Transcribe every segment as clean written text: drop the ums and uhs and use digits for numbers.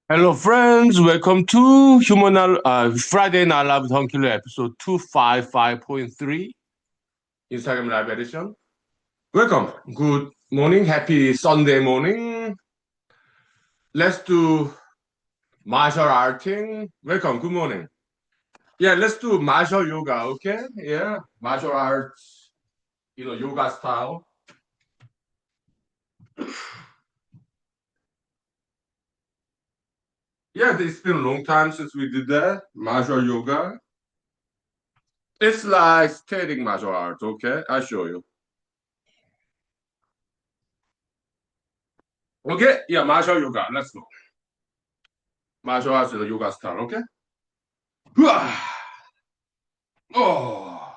Hello, friends. Welcome to Friday Night Live with Huhnkie episode 255.3 Instagram Live edition. Welcome. Good morning. Happy Sunday morning. Let's do martial arting. Welcome. Good morning. Yeah, let's do martial yoga, okay? Yeah, martial arts, yoga style. Yeah, it's been a long time since we did that. Martial yoga. It's like skating martial arts, okay? I'll show you. Okay, yeah, martial yoga. Let's go. Martial arts in the yoga style, okay? Oh,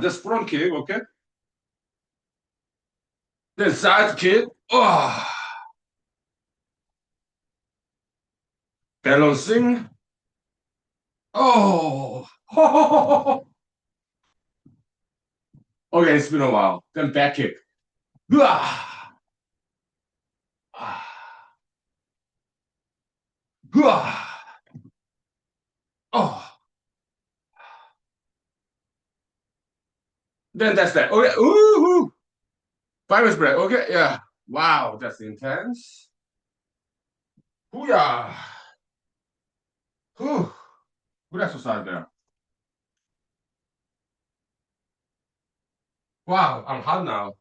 just front kick, okay? Then side kick. Oh, balancing. Oh, okay, it's been a while. Then back kick. Oh, then that's that. Okay, ooh, 5 minutes break. Okay, yeah. Wow, that's intense. Hooyah. Whew. Good exercise there. Wow, I'm hot now.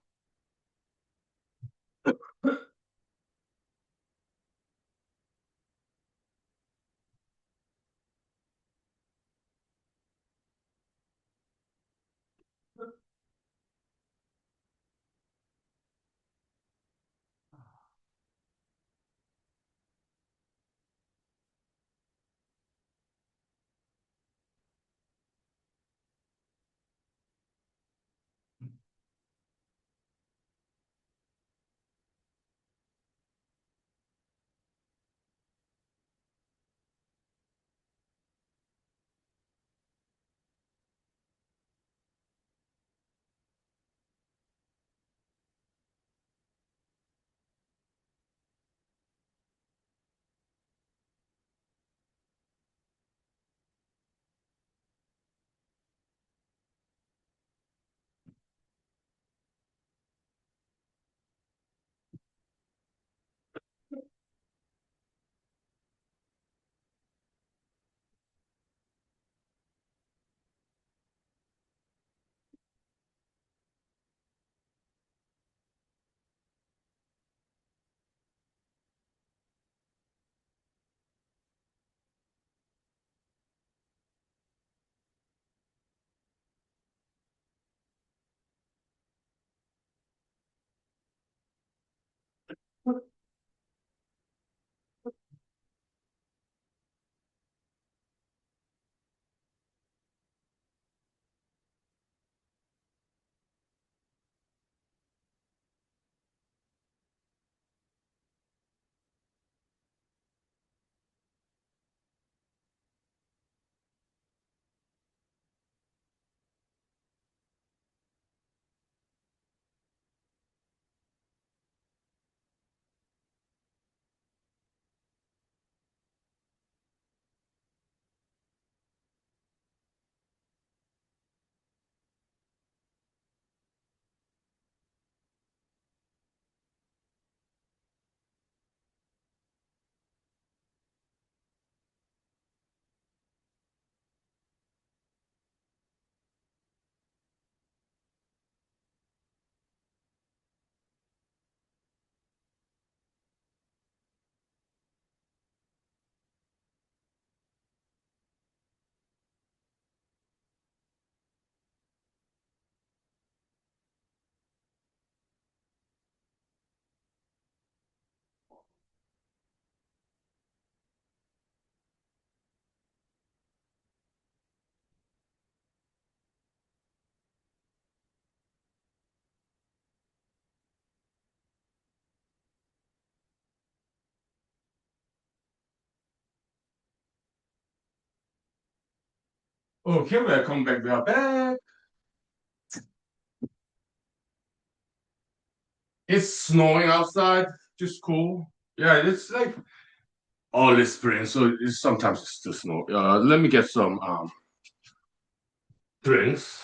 Okay, welcome back. We are back. It's snowing outside, just cool. Yeah, it's like early spring, so sometimes it's still snow. Let me get some drinks.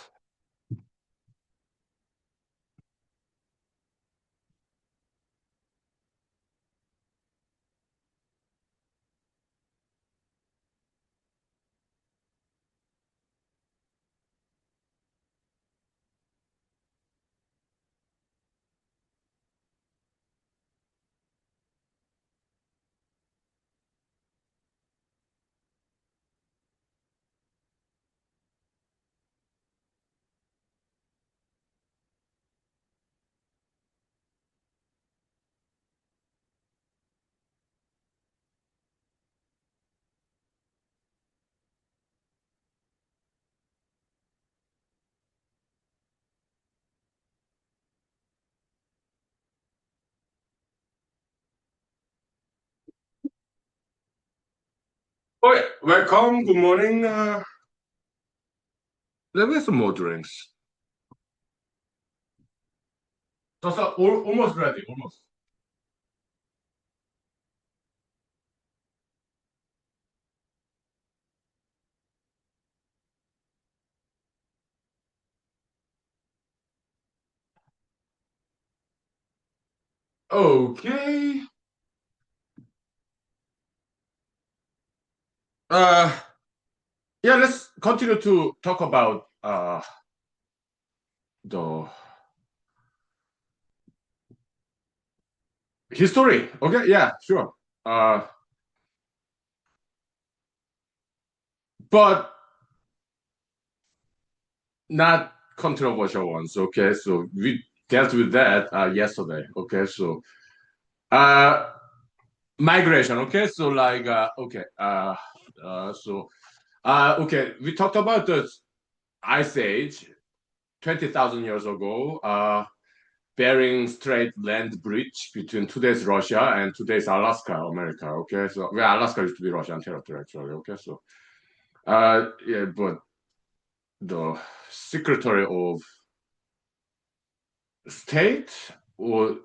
Oh, yeah. Welcome. Good morning. Let me get some more drinks. Just almost ready. Almost. Okay. Uh, yeah. Let's continue to talk about the history. Okay. Yeah. Sure. Uh, but not controversial ones. Okay. So we dealt with that yesterday. Okay. So uh, migration. Okay. So like okay. So okay. We talked about the Ice Age 20,000 years ago. Bering Strait land bridge between today's Russia and today's Alaska, America. Okay, so well, Alaska used to be Russian territory actually. Okay, so yeah, but the Secretary of State, or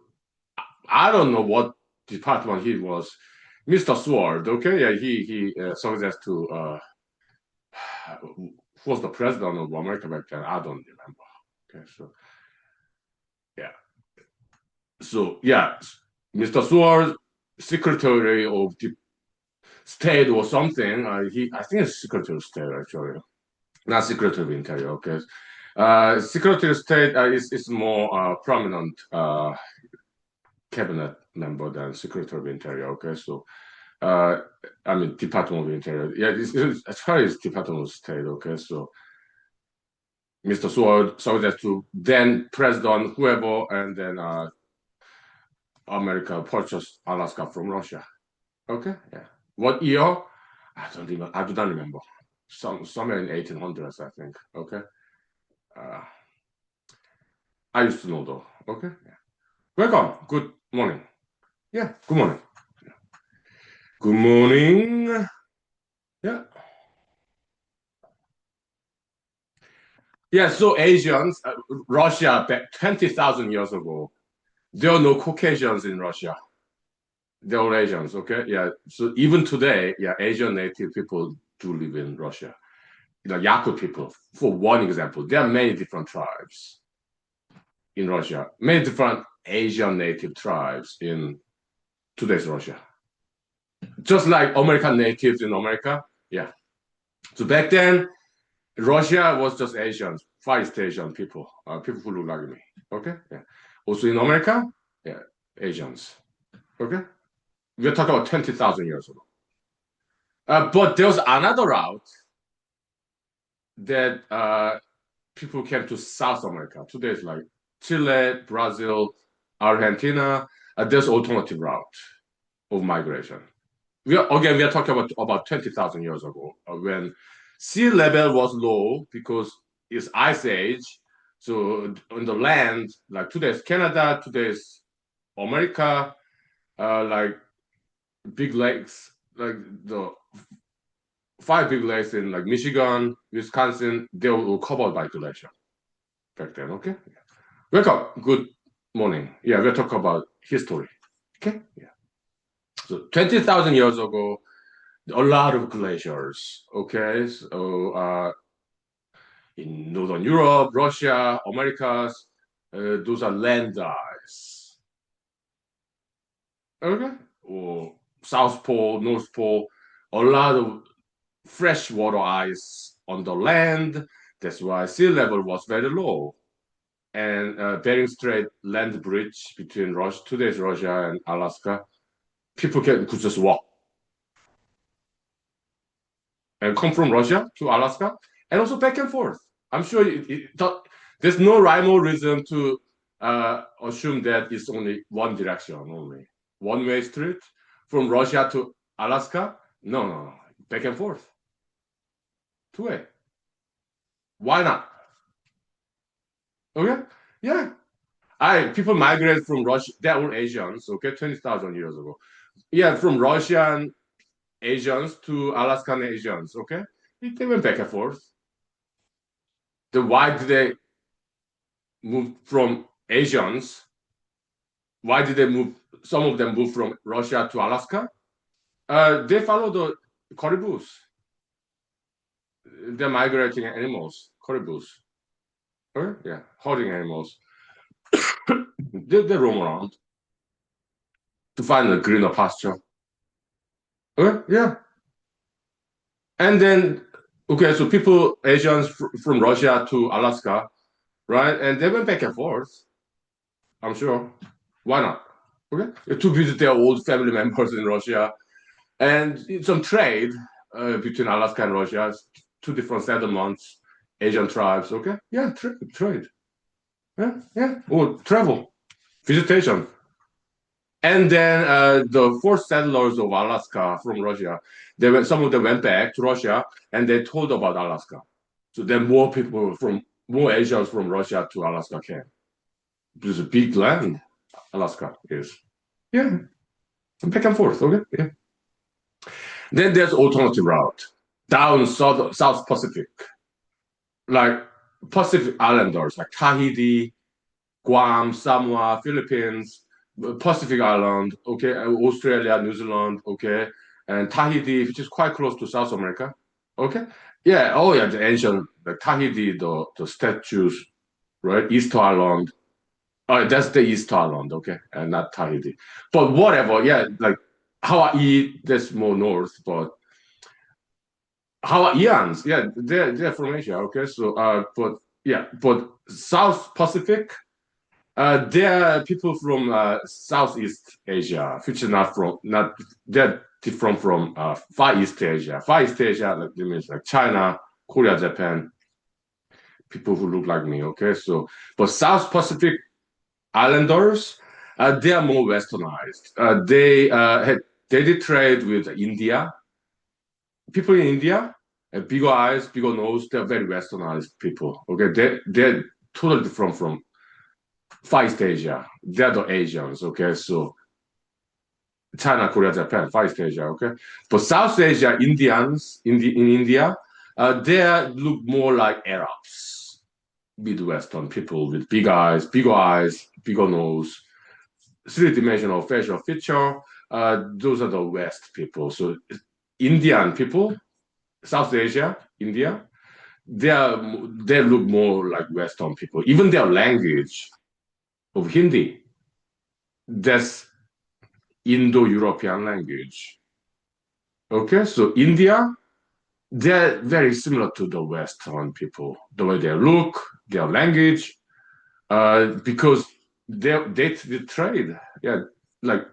I don't know what department he was, Mr. Sword. Okay, yeah, he suggests to who was the president of America back then? I don't remember. Okay, so yeah, so yeah, Mr. Sword, Secretary of State or something. I think it's Secretary of State actually, not Secretary of Interior. Okay, Secretary of State is more prominent cabinet member than Secretary of Interior. Okay, so uh, I mean Department of Interior. Yeah, as far as Department of State. Okay, so Mr. Sword that to then President whoever, and then America purchased Alaska from Russia. Okay, yeah. What year? I do not remember. Somewhere in 1800s, I think. Okay. Uh, I used to know though. Okay. Yeah. Welcome. Good morning. Yeah. Good morning. Good morning. Yeah. Yeah. So Asians, Russia back 20,000 years ago, there are no Caucasians in Russia. They're all Asians. Okay. Yeah. So even today, yeah, Asian native people do live in Russia. Yakut people, for one example, there are many different tribes in Russia, many different Asian native tribes in today's Russia. Just like American natives in America. Yeah. So back then, Russia was just Asians, Far East Asian people, people who look like me. Okay. Yeah. Also in America, yeah, Asians. Okay. We're talking about 20,000 years ago. But there was another route that people came to South America. Today is like Chile, Brazil, Argentina. There's alternative route of migration. We are talking about 20,000 years ago when sea level was low because it's ice age. So on the land, like today's Canada, today's America, like big lakes, like the five big lakes in like Michigan, Wisconsin, they were covered by glacier back then. Okay, welcome. Good. morning. Yeah, we'll talk about history. Okay? Yeah. So 20,000 years ago, a lot of glaciers. Okay? So in Northern Europe, Russia, Americas, those are land ice. Okay? Or South Pole, North Pole, a lot of freshwater ice on the land. That's why sea level was very low. And Bering Strait land bridge between today's Russia and Alaska, people could just walk and come from Russia to Alaska and also back and forth. I'm sure there's no rhyme or reason to assume that it's only one direction only, one-way street from Russia to Alaska. No, no, no, back and forth, two-way. Why not? Okay, yeah. People migrated from Russia. They were Asians. Okay, 20,000 years ago. Yeah, from Russian Asians to Alaskan Asians. Okay, they went back and forth. Why did they move from Asians? Why did they move? Some of them moved from Russia to Alaska. They follow the caribous. They're migrating animals, caribous. Yeah, herding animals. They roam around to find a greener pasture. Yeah. And then, okay, so people, Asians from Russia to Alaska, right? And they went back and forth, I'm sure. Why not? Okay. To visit their old family members in Russia and some trade between Alaska and Russia, two different settlements, Asian tribes. Okay. Yeah, trade. Yeah, yeah. Or travel, visitation. And then the first settlers of Alaska from Russia, some of them went back to Russia and they told about Alaska. So then more Asians from Russia to Alaska came. There's a big land, Alaska is. Yeah, back and forth. Okay. Yeah. Then there's alternative route down South Pacific, like Pacific Islanders, like Tahiti, Guam, Samoa, Philippines, Pacific Island, okay, Australia, New Zealand, okay, and Tahiti, which is quite close to South America, okay. Yeah, oh yeah, the ancient, the Tahiti, the statues, right, Easter Island. Oh, that's the Easter Island, okay, and not Tahiti. But whatever, yeah, like Hawaii, that's more north, but Hawaiians, yeah, they're from Asia, okay. So, but yeah, but South Pacific, there are people from Southeast Asia, which is not that different from Far East Asia. Far East Asia, like it means like China, Korea, Japan, people who look like me. Okay, so but South Pacific Islanders, they are more westernized. They had did trade with India. People in India, bigger eyes, bigger nose. They're very westernized people. Okay, they're totally different from Far East Asia. They're the Asians, okay? So China, Korea, Japan, Far East Asia, okay? But South Asia, Indians in India, they look more like Arabs, Midwestern people with bigger eyes, bigger nose, three-dimensional facial feature. Those are the West people. So Indian people, South Asia, India, they look more like Western people. Even their language of Hindi, that's Indo-European language. Okay, so India, they're very similar to the Western people, the way they look, their language, because they trade. Yeah, like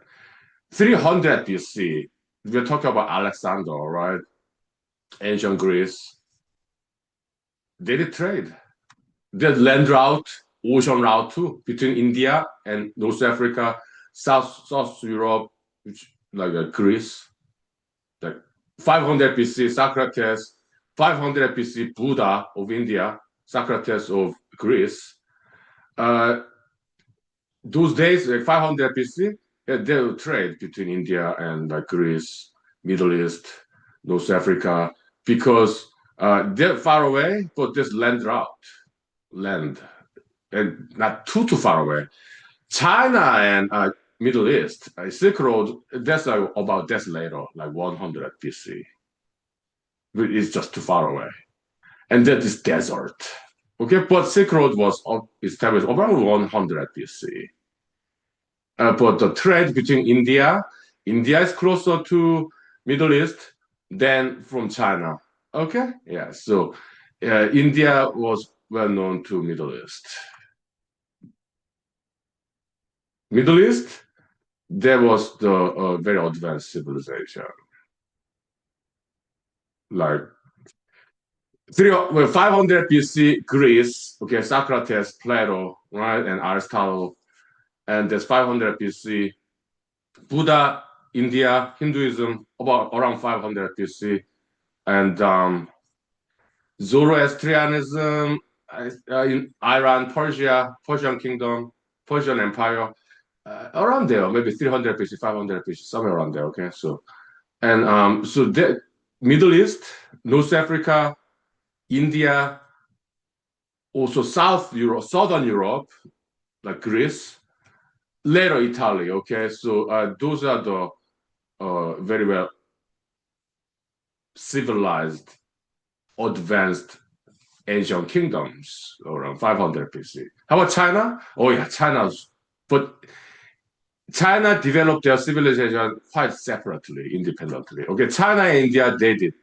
300 BC, we're talking about Alexander, right? Ancient Greece, they did trade. The land route, ocean route too, between India and North Africa, South Europe, which like Greece, like 500 BC, Socrates, 500 BC, Buddha of India, Socrates of Greece. Those days, like 500 BC, yeah, they would trade between India and Greece, Middle East, North Africa, because they're far away, but there's land route, land, and not too far away. China and Middle East, Silk Road, that's that's later, like 100 BC. It's just too far away. And that is desert. Okay, but Silk Road was established around 100 BC. But the trade between India is closer to Middle East than from China. Okay, yeah. So India was well known to Middle East. Middle East, there was the very advanced civilization, like 500 BC Greece. Okay, Socrates, Plato, right, and Aristotle, and there's 500 BC Buddha, India, Hinduism, about around 500 BC, and Zoroastrianism in Iran, Persia, Persian Kingdom, Persian Empire, around there, maybe 300 BC, 500 BC, somewhere around there. Okay, so and so the Middle East, North Africa, India, also South Europe, Southern Europe, like Greece, later Italy. Okay, so those are the very well civilized, advanced Asian kingdoms around 500 BC. How about China? Oh yeah, but China developed their civilization quite separately, independently. Okay, China and India, they did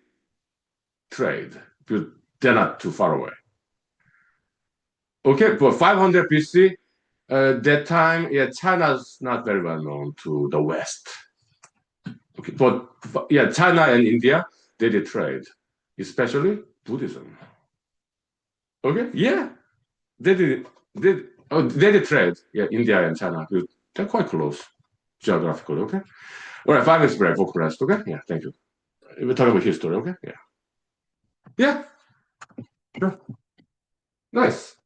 trade, but they're not too far away. Okay, but 500 BC, that time, yeah, China's not very well known to the West. Okay, but yeah, China and India, they did trade, especially Buddhism. Okay, yeah, they did. They did trade. Yeah, India and China. They're quite close geographically. Okay. All right. 5 minutes break for rest. Okay. Yeah. Thank you. We're talking about history. Okay. Yeah. Yeah. Sure. Nice.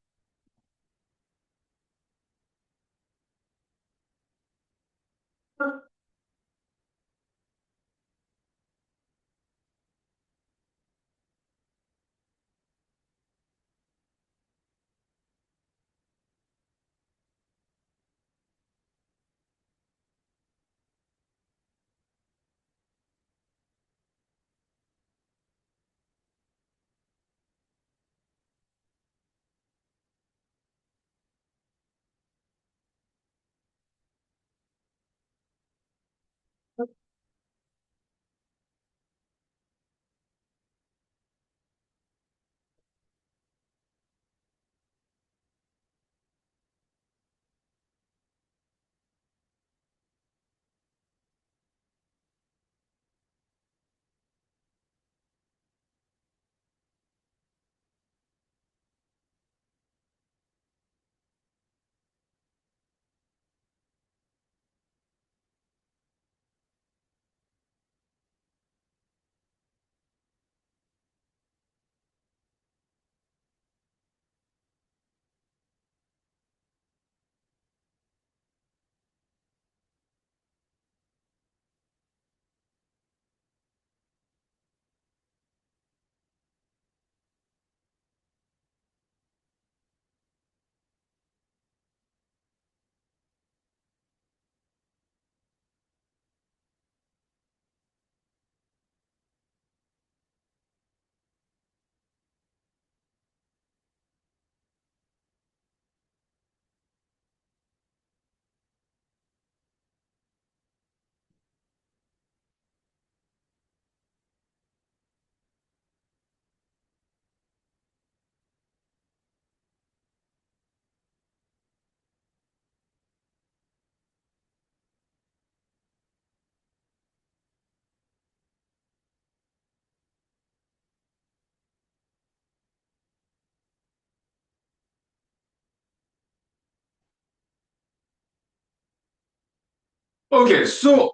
Okay. So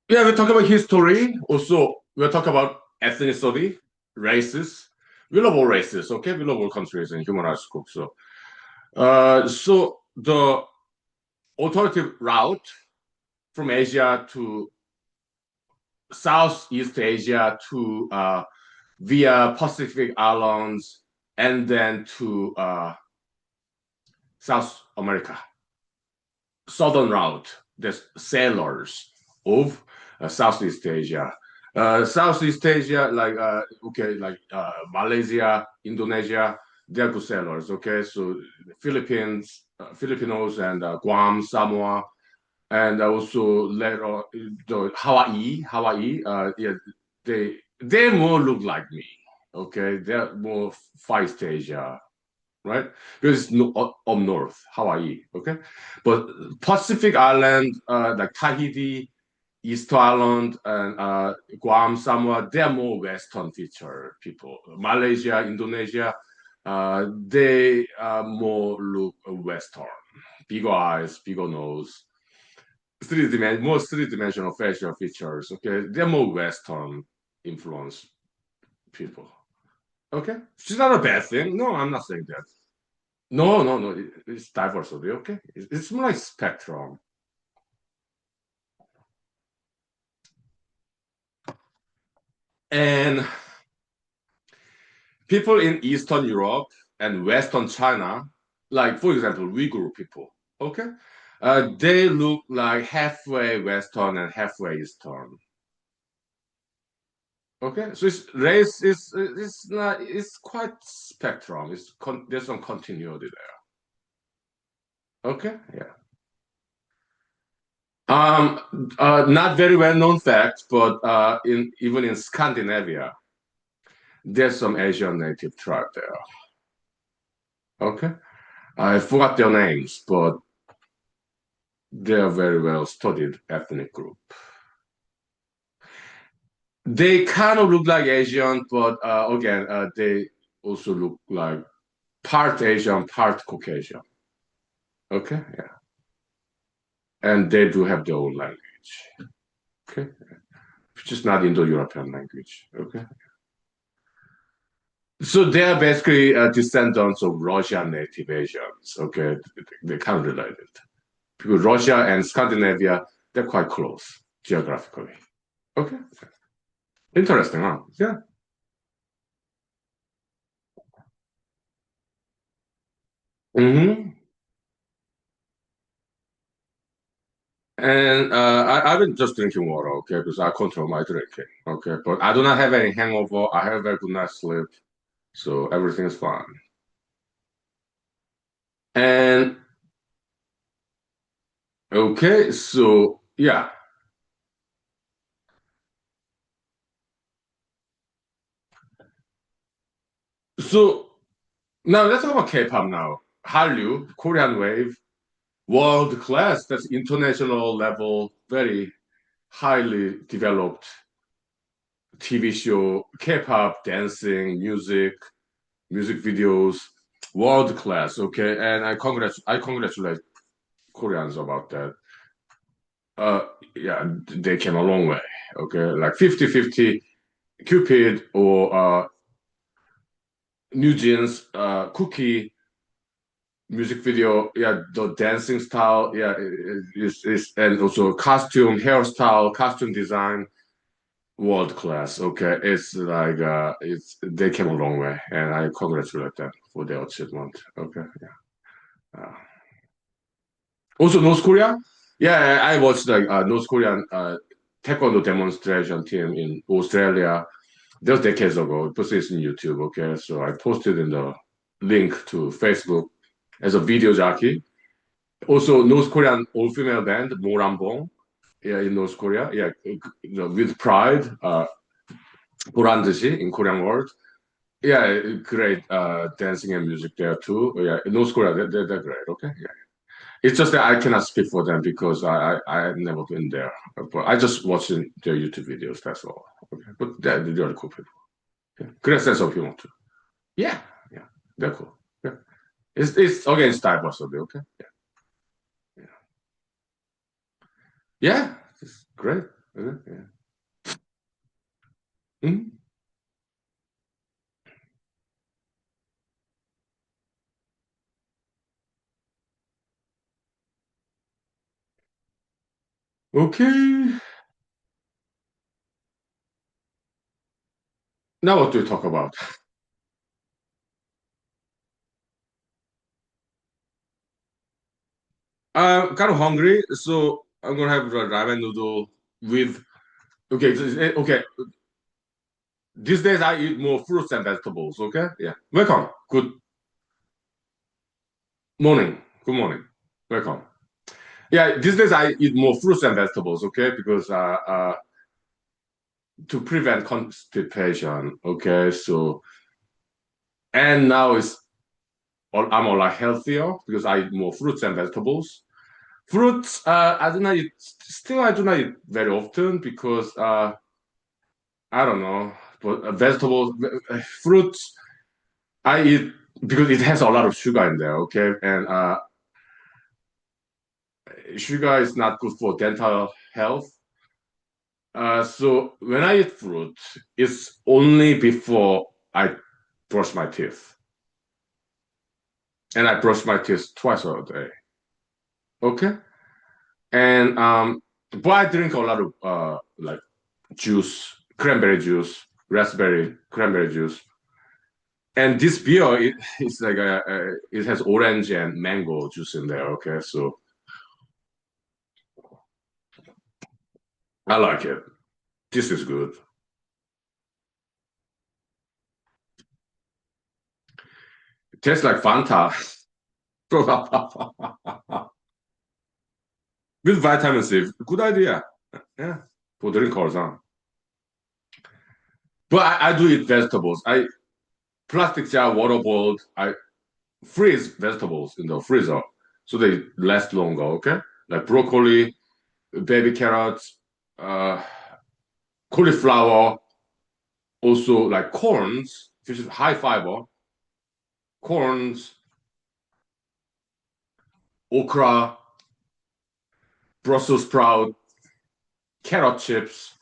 yeah, we talk about history. Also, we'll talk about ethnicity, races. We love all races. Okay. We love all countries and human rights groups. So the alternative route from Asia to Southeast Asia to via Pacific Islands and then to South America, southern route, the sailors of Southeast Asia. Southeast Asia, like okay, like Malaysia, Indonesia, they're good sailors. Okay, so Philippines, Filipinos, and Guam, Samoa, and also later the Hawaii. Yeah, they more look like me. Okay, they're more Far East Asia, right? Because it's up north, Hawaii, okay? But Pacific Island, like Tahiti, Easter Island, and Guam, Samoa, they're more Western feature people. Malaysia, Indonesia, they more look Western. Bigger eyes, bigger nose, more three-dimensional facial features, okay? They're more Western influence people, okay? It's not a bad thing. No, I'm not saying that. No, no, no. It's diversity, okay? It's more like spectrum. And people in Eastern Europe and Western China, like for example, Uyghur people, okay? They look like halfway Western and halfway Eastern. Okay, so it's race is it's not it's quite spectrum. There's some continuity there. Okay, yeah. Not very well known fact, but in even in Scandinavia, there's some Asian native tribe there. Okay, I forgot their names, but they are very well studied ethnic group. They kind of look like Asian, but again, they also look like part Asian, part Caucasian. Okay, yeah, and they do have their own language. Okay, which is not Indo-European language. Okay, so they are basically descendants of Russian native Asians. Okay, they kind of related. Because Russia and Scandinavia, they're quite close geographically. Okay, interesting, huh? Yeah. Hmm. And I've been just drinking water, okay, because I control my drinking, okay. But I do not have any hangover. I have a very good night's sleep, so everything is fine. And okay, so yeah, so now let's talk about K-pop now. Hallyu, Korean wave, world class. That's international level, very highly developed TV show, K-pop, dancing, music videos, world class. Okay, and I congratulate Koreans about that. Uh, yeah, they came a long way. Okay, like 50-50, Cupid or New Jeans, Cookie music video. Yeah, the dancing style. Yeah, and also costume, hairstyle, costume design world class. Okay, it's like it's they came a long way, and I congratulate them for their achievement. Okay, yeah. Also, North Korea. Yeah, I watched like North Korean taekwondo demonstration team in Australia. That was decades ago. It it's in YouTube. Okay, so I posted in the link to Facebook as a video jockey. Also, North Korean all-female band Morambong. Yeah, in North Korea. Yeah, with pride. 보란 듯이 in Korean word. Yeah, great dancing and music there too. Yeah, North Korea, they're great. Okay, yeah. It's just that I cannot speak for them because I've never been there. But I just watching their YouTube videos. That's all. Okay, but they're really cool people. Yeah. Great sense of humor too. Yeah, yeah, they're cool. Yeah, it's again it's diversity. Okay, yeah, yeah, it's great. Yeah. Mhm. Okay. Now what do we talk about? I'm kind of hungry, so I'm gonna have a ramen noodle with. Okay, okay. These days I eat more fruits and vegetables. Okay, yeah. Welcome. Good morning. Good morning. Welcome. Yeah, these days I eat more fruits and vegetables. Okay, because to prevent constipation. Okay, so and now I'm a lot healthier because I eat more fruits and vegetables. Fruits, I do not eat. Still, I do not eat very often because I don't know. But vegetables, fruits, I eat because it has a lot of sugar in there. Okay, and sugar is not good for dental health. So when I eat fruit, it's only before I brush my teeth, and I brush my teeth twice a day. Okay, and but I drink a lot of like juice, cranberry juice, raspberry cranberry juice. And this beer, it's like it has orange and mango juice in there. Okay, so I like it. This is good. It tastes like Fanta with vitamin C. Good idea. Yeah, for drinkers, huh? But I do eat vegetables. I plastic jar, water boiled. I freeze vegetables in the freezer so they last longer. Okay, like broccoli, baby carrots, uh, cauliflower, also like corns, which is high fiber, corns, okra, Brussels sprout, carrot chips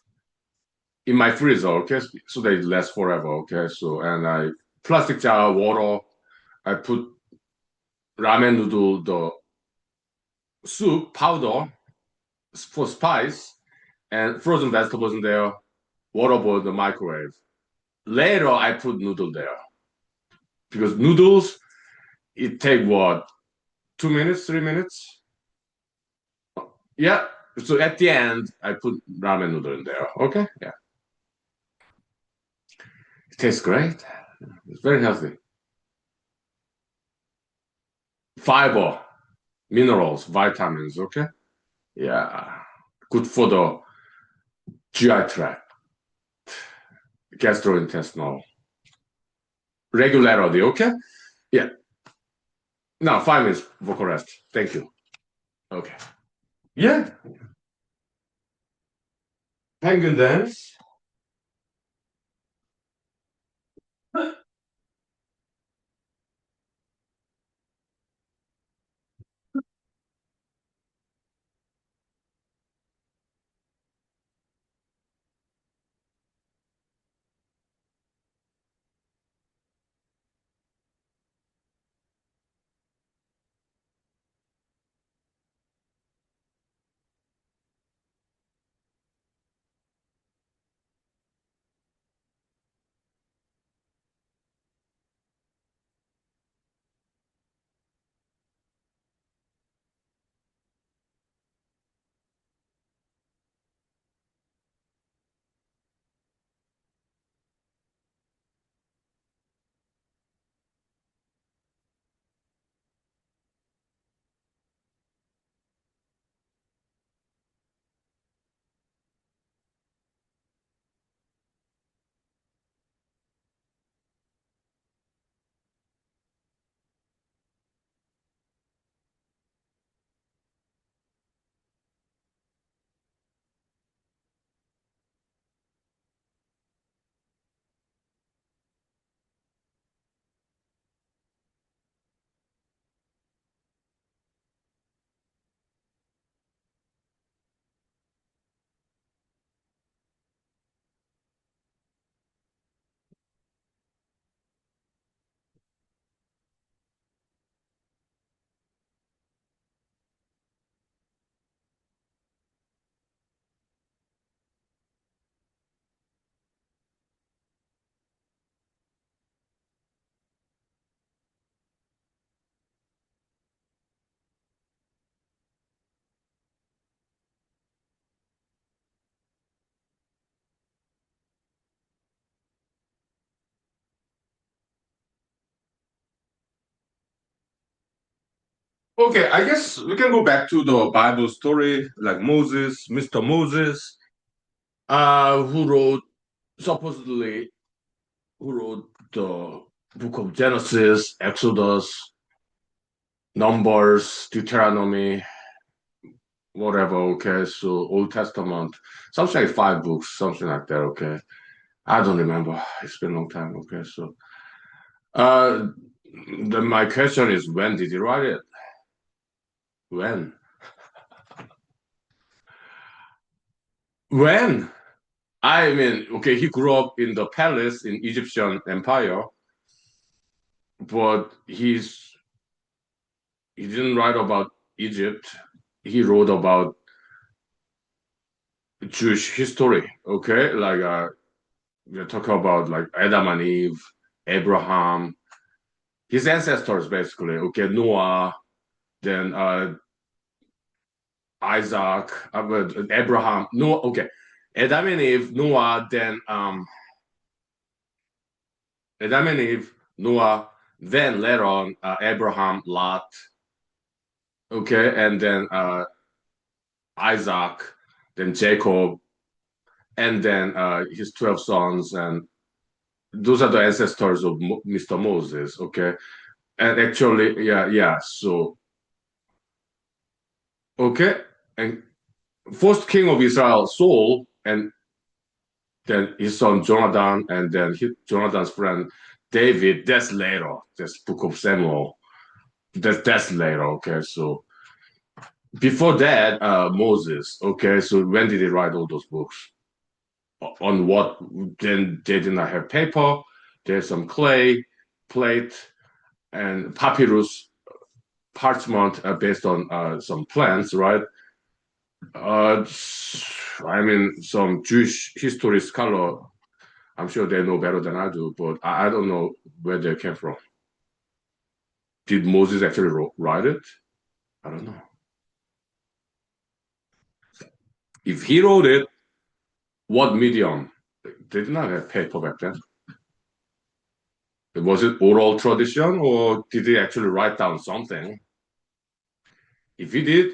in my freezer, okay? So they last forever, okay? So, and I plastic jar, water, I put ramen noodle, the soup powder for spice, and frozen vegetables in there, water boil the microwave. Later, I put noodle there because noodles, it take what, 2 minutes, 3 minutes? Yeah. So at the end, I put ramen noodle in there. Okay. Yeah. It tastes great. It's very healthy. Fiber, minerals, vitamins. Okay. Yeah. Good for the GI tract, gastrointestinal regularity. Okay. Yeah. Now 5 minutes vocal rest. Thank you. Okay. Yeah. Penguin dance. Okay, I guess we can go back to the Bible story, like Moses, Mr. Moses, who wrote supposedly who wrote the book of Genesis, Exodus, Numbers, Deuteronomy, whatever. Okay, so Old Testament, something like five books, something like that. Okay, I don't remember. It's been a long time. Okay, so uh, my question is, when did he write it? When? When? I mean, okay, he grew up in the palace in Egyptian Empire, but he didn't write about Egypt. He wrote about Jewish history. Okay, like we're talking about like Adam and Eve, Abraham, his ancestors basically. Okay, Noah, then Isaac, Abraham, Noah. Okay, Adam and Eve, Noah, then Adam and Eve, Noah, then later on Abraham, Lot. Okay, and then Isaac, then Jacob, and then his 12 sons, and those are the ancestors of Mr. Moses. Okay, and actually, yeah. So okay, and first king of Israel, Saul, and then his son Jonathan, and then Jonathan's friend David. That's later. That's Book of Samuel. That's later. Okay, so before that, Moses. Okay, so when did he write all those books? On what? Then they did not have paper. There's some clay, plate, and papyrus parchment based on some plants, right? Uh, I mean, some Jewish history scholar, I'm sure they know better than I do, but I don't know where they came from. Did Moses actually write it? I don't know. If he wrote it, what medium? They did not have paper back then. Was it oral tradition or did he actually write down something? If he did,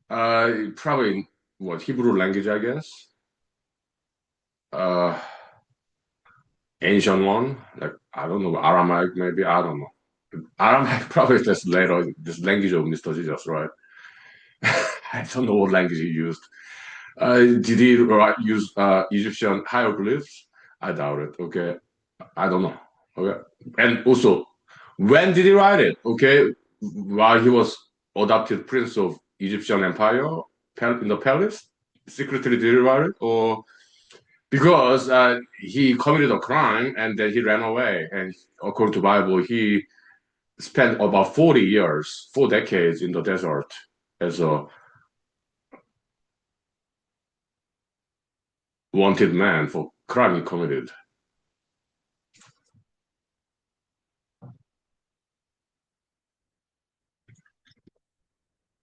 probably what Hebrew language, I guess. Uh, Ancient one, like I don't know, Aramaic maybe. I don't know. Aramaic probably just later this language of Mr. Jesus, right? I don't know what language he used. Did he use Egyptian hieroglyphs? I doubt it. Okay, I don't know. Okay, and also, when did he write it? Okay, while he was adopted prince of Egyptian Empire in the palace, secretly did he write it, or because he committed a crime and then he ran away, and according to Bible, he spent about 40 years, 4 decades in the desert as a wanted man for crime he committed.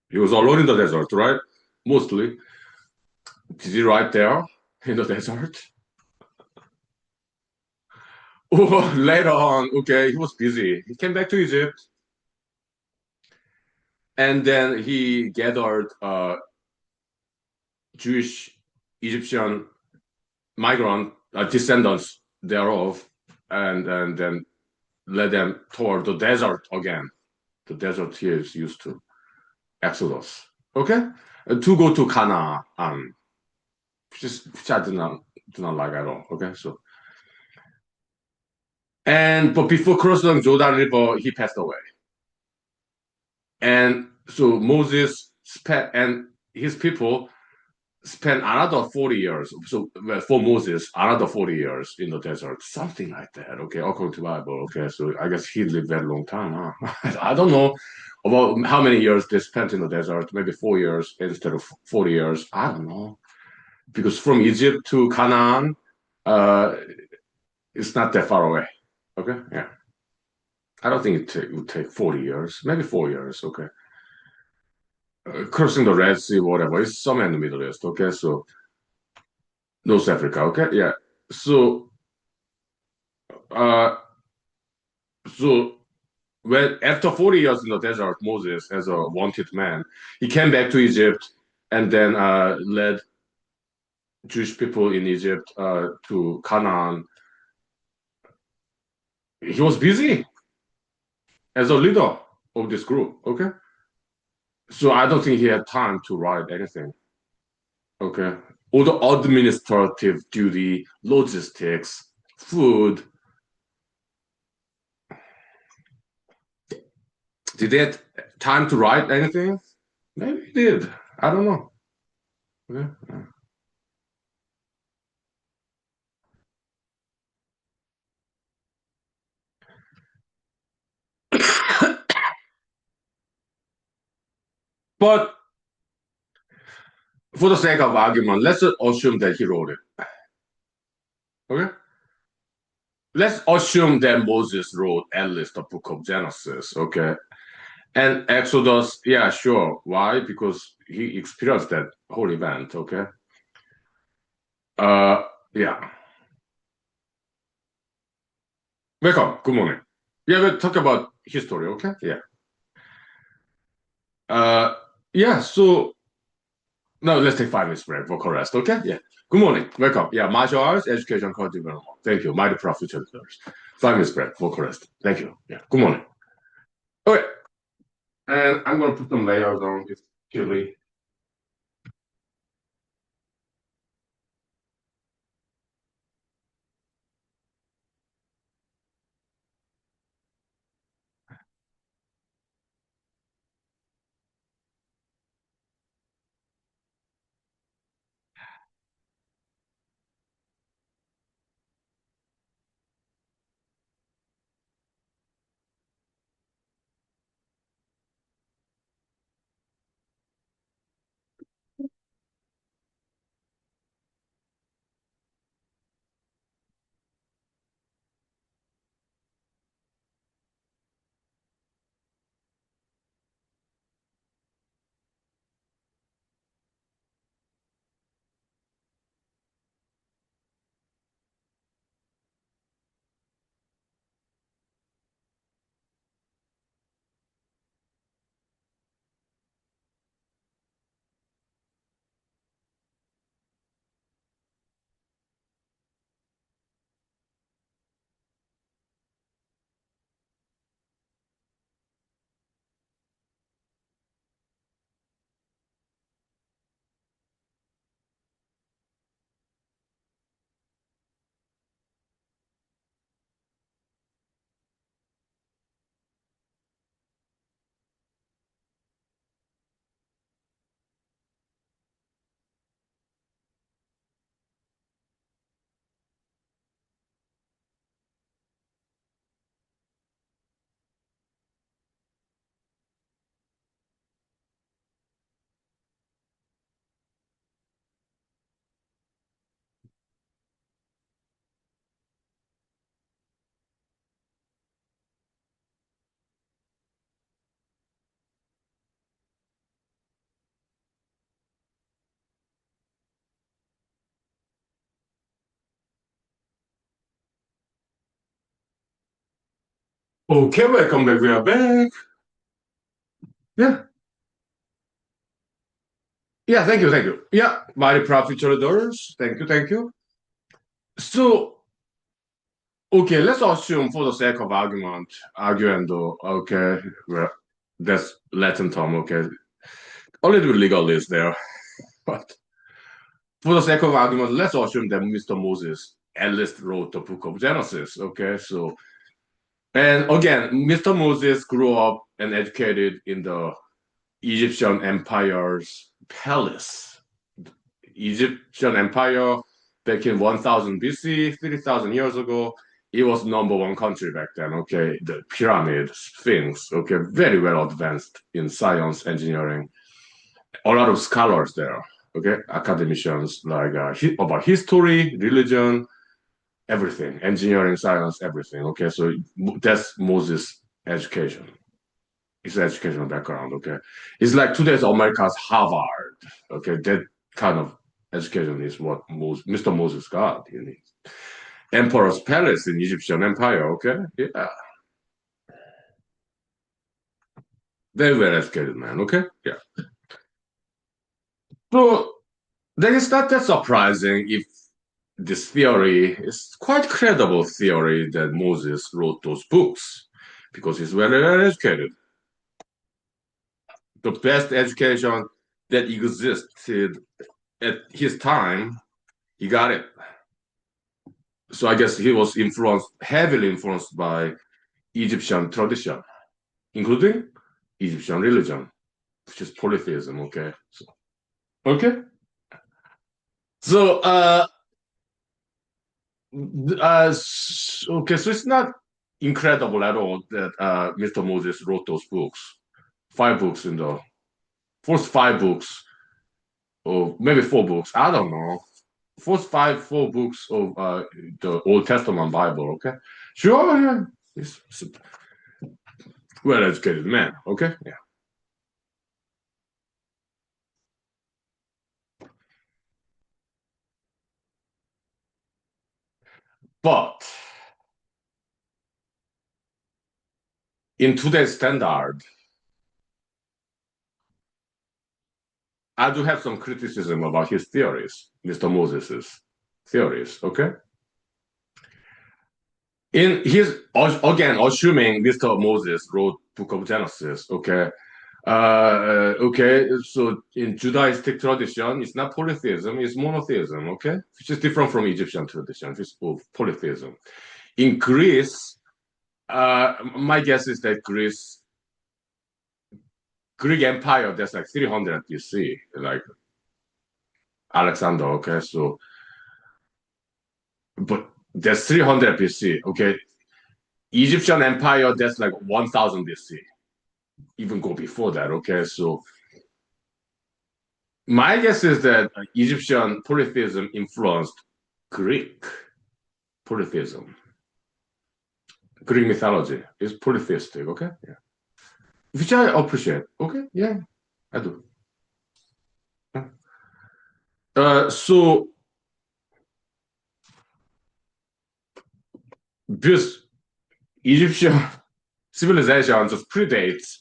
He was alone in the desert, right? Mostly. Did he right there in the desert? Oh, later on, okay, he was busy. He came back to Egypt and then he gathered Jewish Egyptian migrant descendants thereof and then led them toward the desert again. The desert he is used to. Exodus. Okay? To go to Canaan, which I do not like at all. Okay, so but before crossing Jordan River, he passed away. And so Moses spent and his people spent another 40 years. So well, for Moses, another 40 years in the desert, something like that. Okay, according to Bible. Okay, so I guess he lived very long time. Huh? I don't know about how many years they spent in the desert. Maybe 4 years instead of 40 years. I don't know because from Egypt to Canaan, uh, it's not that far away. Okay, yeah. I don't think it would take 40 years, maybe 4 years. Okay, crossing the Red Sea, whatever. It's somewhere in the Middle East. Okay, so North Africa. Okay, yeah. So, uh, so when after 40 years in the desert, Moses, as a wanted man, he came back to Egypt and then led Jewish people in Egypt to Canaan. He was busy as a leader of this group. Okay, so I don't think he had time to write anything. Okay, all the administrative duty, logistics, food. Did they have time to write anything? Maybe he did. I don't know. Okay. But for the sake of argument, let's assume that he wrote it. Okay? Let's assume that Moses wrote at least the book of Genesis. Okay? And Exodus, yeah, sure. Why? Because he experienced that whole event. Okay? Uh, yeah. Welcome. Good morning. Yeah, we'll talk about history. Okay? Yeah. Uh, yeah. So no, let's take 5 minutes break for rest. Okay? Yeah. Good morning. Welcome. Yeah, martial arts, education, culture development. Thank you. Mighty profit editors. 5 minutes break for rest. Thank you. Yeah. Good morning. Okay. And I'm gonna put some layers on. It's chilly. Okay, welcome back. We are back. Yeah. Yeah, thank you, thank you. Yeah, mighty profit editors. Thank you, thank you. So, okay, let's assume for the sake of argument, arguendo, okay, well, that's Latin term, okay. A little bit legalese there, but for the sake of argument, let's assume that Mr. Moses at least wrote the book of Genesis, okay? So, and again, Mr. Moses grew up and educated in the Egyptian Empire's palace. Egyptian Empire back in 1000 BC, 3000 years ago, it was number one country back then, okay? The pyramid, Sphinx, okay, very well advanced in science, engineering, a lot of scholars there, okay, academicians like about history, religion, everything, engineering, science, everything. Okay, so that's Moses' education. His educational background. Okay, it's like today's America's Harvard. Okay, that kind of education is what Mr. Moses got in his Emperor's Palace in Egyptian Empire. Okay, yeah. Very well educated man. Okay, yeah. So then it's not that surprising if this theory is quite credible theory that Moses wrote those books because he's very well educated. The best education that existed at his time, he got it. So I guess he was heavily influenced by Egyptian tradition, including Egyptian religion, which is polytheism. Okay, okay. So okay, so it's not incredible at all that Mr. Moses wrote those books, 5 books in the first 5 books, or maybe 4 books. I don't know. First 4 books of the Old Testament Bible. Okay, sure, yeah, it's a well-educated man. Okay, yeah, but in today's standard, I do have some criticism about his theories, Mr. Moses's theories. Okay, in his again assuming Mr. Moses wrote Book of Genesis. Okay, okay. So in Judaistic tradition, it's not polytheism; it's monotheism. Okay, which is different from Egyptian tradition, which is polytheism. In Greece, my guess is that Greek Empire, that's like 300 BC, like Alexander. Okay, so but that's 300 BC. Okay, Egyptian Empire, that's like 1000 BC. Even go before that. Okay, so my guess is that Egyptian polytheism influenced Greek polytheism. Greek mythology is polytheistic. Okay, yeah, which I appreciate. Okay, yeah, I do. So this Egyptian civilization just predates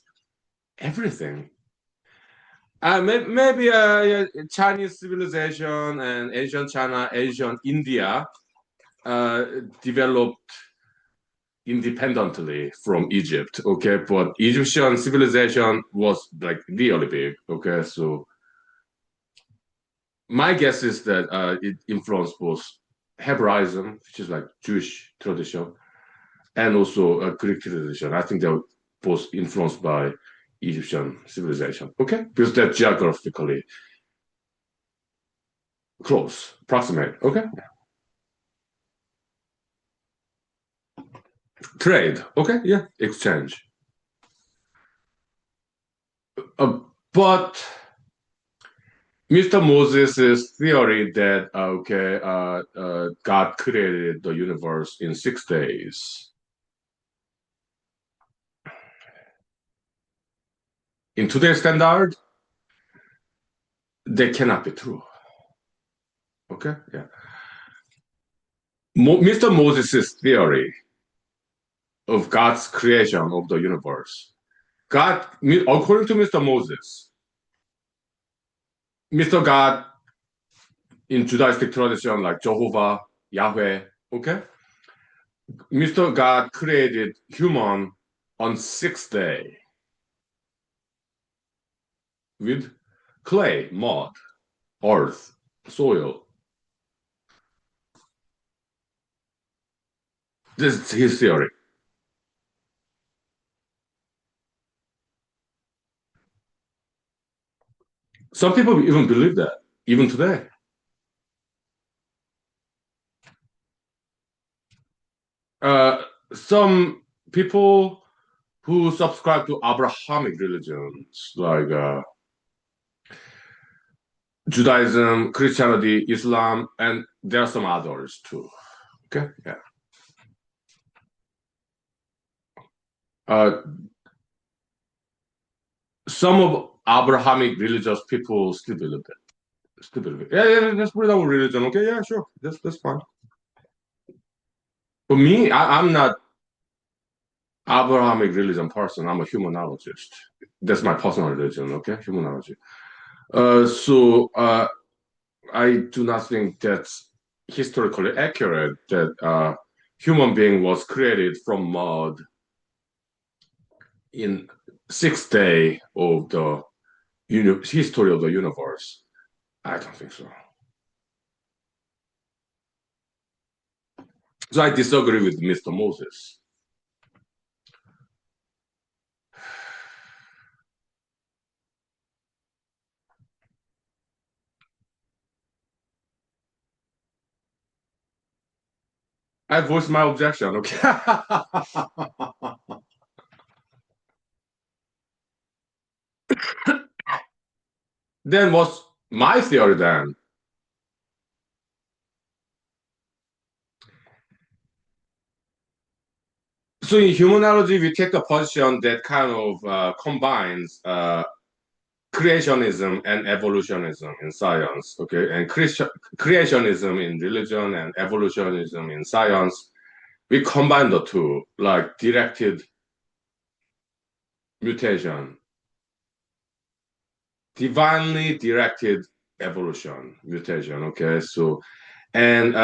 everything. Maybe yeah, Chinese civilization and Asian China, Asian India uh, developed independently from Egypt. Okay, but Egyptian civilization was like really big. Okay, so my guess is that it influenced both Hebraism, which is like Jewish tradition, and also Greek tradition. I think they were both influenced by Egyptian civilization. Okay, because they're geographically close, proximate. Okay, trade. Okay, yeah, exchange. But Mr. Moses' theory that God created the universe in 6 days. In today's standard, they cannot be true. Okay, yeah. Mr. Moses' theory of God's creation of the universe. God, according to Mr. Moses, Mr. God in Judaistic tradition, like Jehovah, Yahweh, okay? Mr. God created human on 6th day with clay, mud, earth, soil. This is his theory. Some people even believe that, even today. Uh, some people who subscribe to Abrahamic religions like Judaism, Christianity, Islam, and there are some others too. Okay, yeah. Uh, some of Abrahamic religious people still believe that. Still believe it. Yeah, yeah, that's pretty our religion. Okay, yeah, sure, that's fine. For me, I'm not. Abrahamic religion person. I'm a humanologist. That's my personal religion, okay? Humanology. So I do not think that's historically accurate that human being was created from mud in 6 day of the history of the universe. I don't think so. So I disagree with Mr. Moses. I voiced my objection, okay? Then what's my theory then? So in humanology, we take a position that kind of combines creationism and evolutionism in science, okay? And creationism in religion and evolutionism in science, we combine the two, like directed mutation, divinely directed evolution, mutation, okay? So, and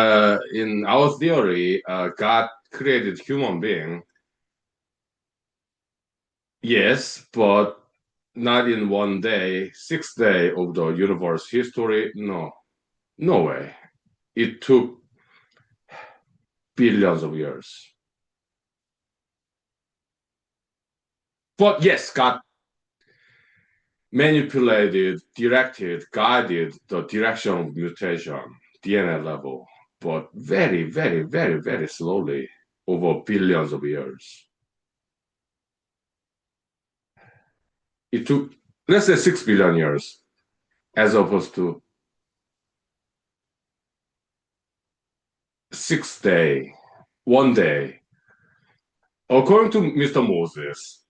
in our theory, God created human being, yes, but not in one day, 6 day of the universe history, no, no way. It took billions of years. But yes, God manipulated, directed, guided the direction of mutation, DNA level, but very, very, very, very slowly over billions of years. It took, let's say, 6 billion years as opposed to 6 day, one day. According to Mr. Moses,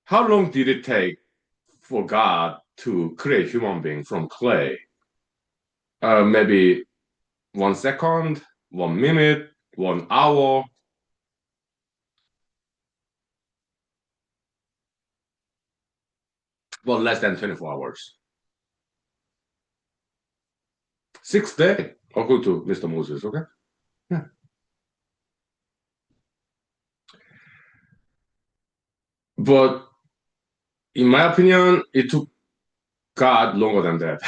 how long did it take for God to create human being from clay? Maybe 1 second, 1 minute, 1 hour, but less than 24 hours. 6 day, according to Mr. Moses, okay? Yeah. But in my opinion, it took God longer than that.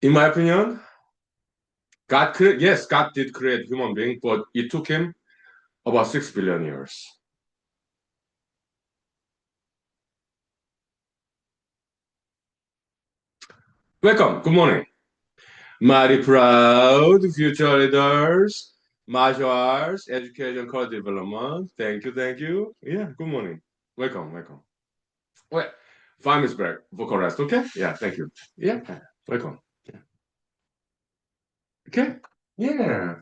In my opinion, yes, God did create human being, but it took him about 6 billion years. Welcome. Good morning. Mighty proud future leaders, martial arts, education, quality development. Thank you, thank you. Yeah, good morning. Welcome, welcome. Wait, 5 minutes break, vocal rest, okay? Yeah, thank you. Yeah, welcome. Yeah. Okay? Yeah.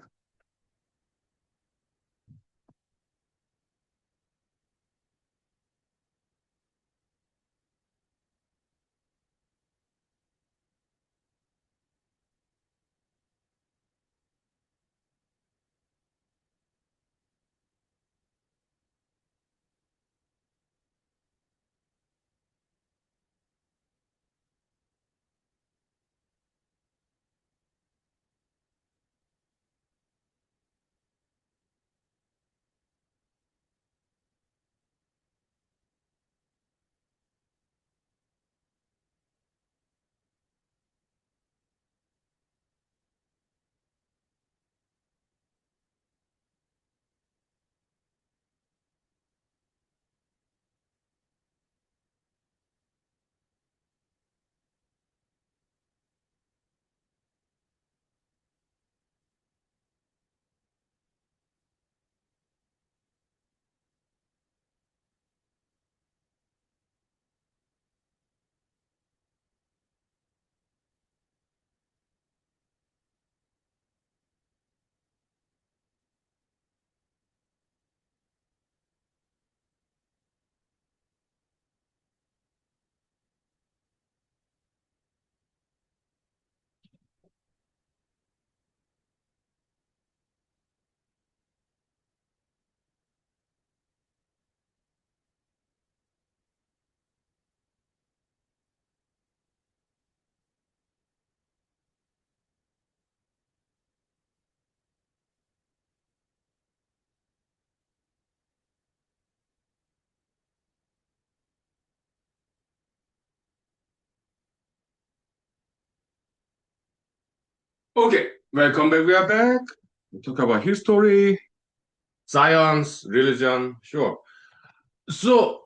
Okay, welcome back. We are back. We talk about history, science, religion. Sure. So,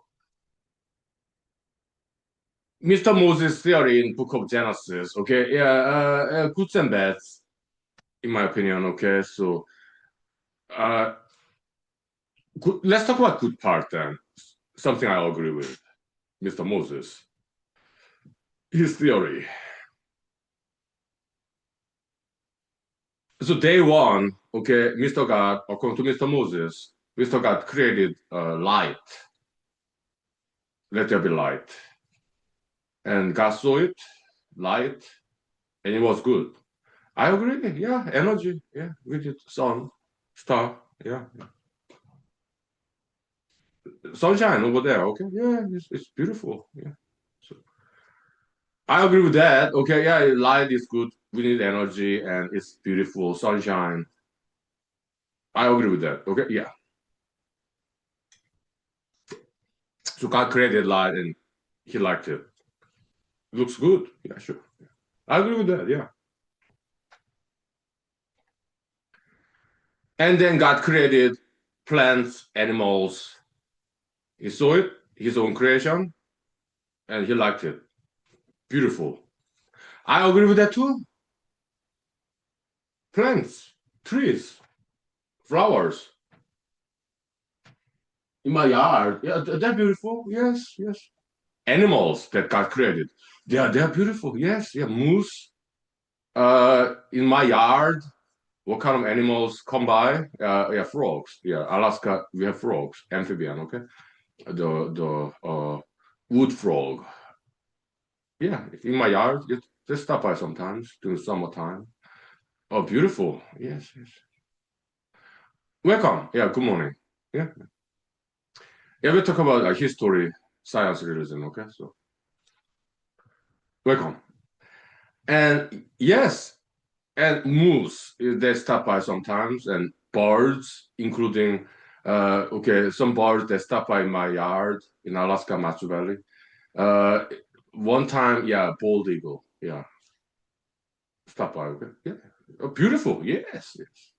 Mr. Moses' theory in Book of Genesis. Okay, yeah, goods and bads, in my opinion. Okay, so uh, let's talk about good part then. Something I agree with, Mr. Moses. His theory. So day one, okay, Mr. God, according to Mr. Moses, Mr. God created light. Let there be light. And God saw it, light, and it was good. I agree. Yeah, energy. Yeah, with it, sun, star. Yeah, sunshine over there. Okay, yeah, it's beautiful. Yeah, so I agree with that. Okay, yeah, light is good. We need energy, and it's beautiful. Sunshine. I agree with that. Okay, yeah. So God created light, and He liked it. Looks good. Yeah, sure. I agree with that. Yeah. And then God created plants, animals. He saw it, His own creation, and He liked it. Beautiful. I agree with that too. Plants, trees, flowers in my yard. Yeah, they're beautiful. Yes, yes. Animals that God created. They're beautiful. Yes, yeah. Moose. In my yard, what kind of animals come by? Yeah, frogs. Yeah, Alaska, we have frogs, amphibian. Okay, the wood frog. Yeah, in my yard, they stop by sometimes during summertime. Oh, beautiful. Yes, yes. Welcome. Yeah, good morning. Yeah. Yeah, we talk about history, science, religion. Okay, so welcome. And yes, and moose they stop by sometimes, and birds, including okay, some birds that stop by my yard in Alaska, Matsu Valley. Uh, one time, yeah, bald eagle, yeah, stop by. Okay, yeah, oh, beautiful. Yes, yes,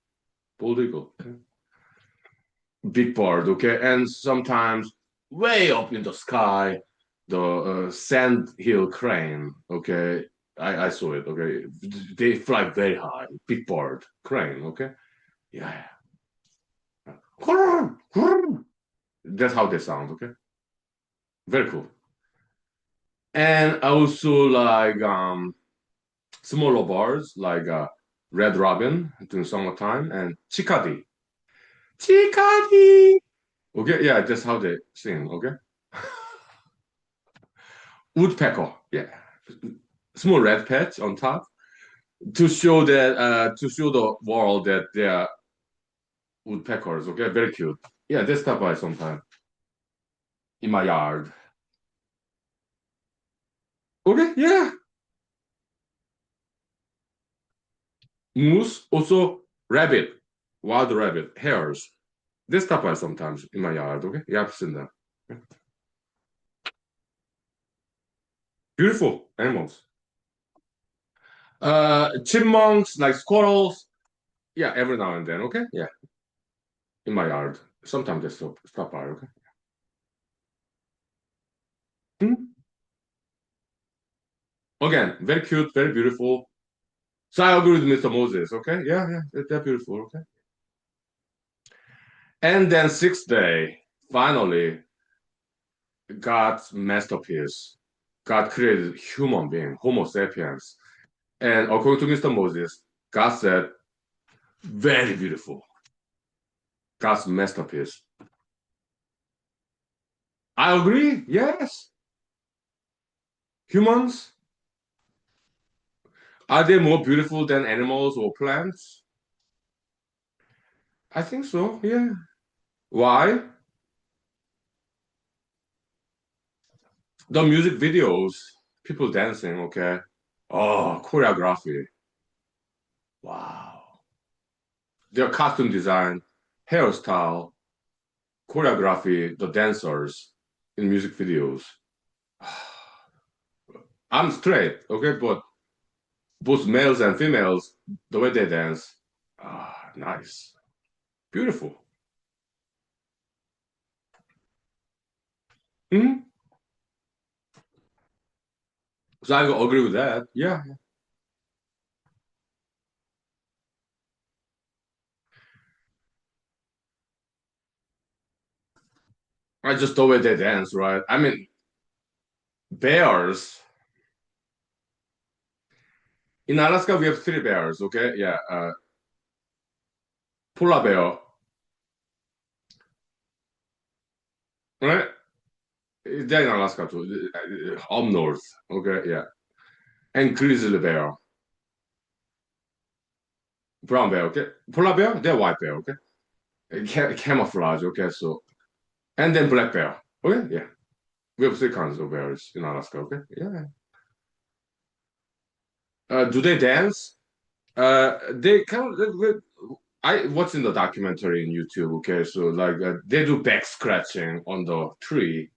bald eagle, yeah. Big bird. Okay, and sometimes way up in the sky, the sand hill crane. Okay, I saw it. Okay, they fly very high. Big bird crane. Okay, yeah, yeah. That's how they sound. Okay, very cool. And also like smaller birds like red robin during summertime and chickadee. Chickadee. Okay, yeah, that's how they sing. Okay, woodpecker. Yeah, small red patch on top to show that to show the world that they are woodpeckers. Okay, very cute. Yeah, they stop by sometime in my yard. Okay, yeah, moose also rabbit, wild rabbit, hares. They stop by sometimes in my yard. Okay, yeah, I've seen them. Yeah. Beautiful animals. Chipmunks like squirrels. Yeah, every now and then. Okay, yeah, in my yard. Sometimes they stop by. Okay. Hmm? Again, very cute, very beautiful. So I agree with Mr. Moses. Okay, yeah, yeah, they're beautiful. Okay. And then sixth day, finally, God's masterpiece. God created human being, Homo sapiens. And according to Mr. Moses, God said, very beautiful. God's masterpiece. I agree. Yes. Humans, are they more beautiful than animals or plants? I think so. Yeah. Why? The music videos, people dancing, okay. Oh, choreography. Wow. Their costume design, hairstyle, choreography, the dancers in music videos. I'm straight, okay, but both males and females, the way they dance. Ah, nice. Beautiful. Hmm. So I agree with that. Yeah. I just the way they dance, right? I mean, bears. In Alaska, we have three bears, okay? Yeah. Polar bear, right? They're in Alaska too, up north, okay? Yeah. And grizzly bear, brown bear, okay? Polar bear, they're white bear, okay? Camouflage, okay? So, and then black bear, okay? Yeah. We have three kinds of bears in Alaska, okay? Yeah. Do they dance? They kind of, I what's in the documentary in YouTube, okay? So, like, they do back scratching on the tree.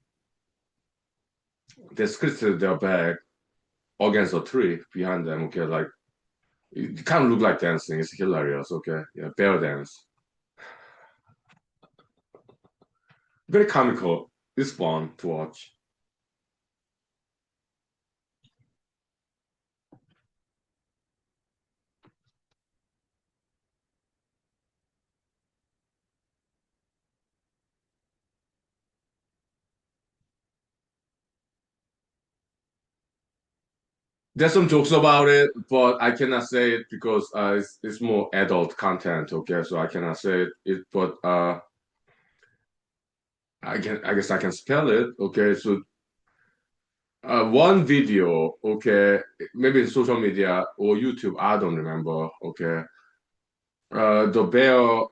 They scratch their back against a tree behind them, okay? Like, it kind of look like dancing. It's hilarious, okay? Yeah, bear dance. Very comical. It's fun to watch. There's some jokes about it, but I cannot say it because it's more adult content, okay? So I cannot say it, but I guess I can spell it, okay? So one video, okay, maybe in social media or YouTube, I don't remember, okay? The bear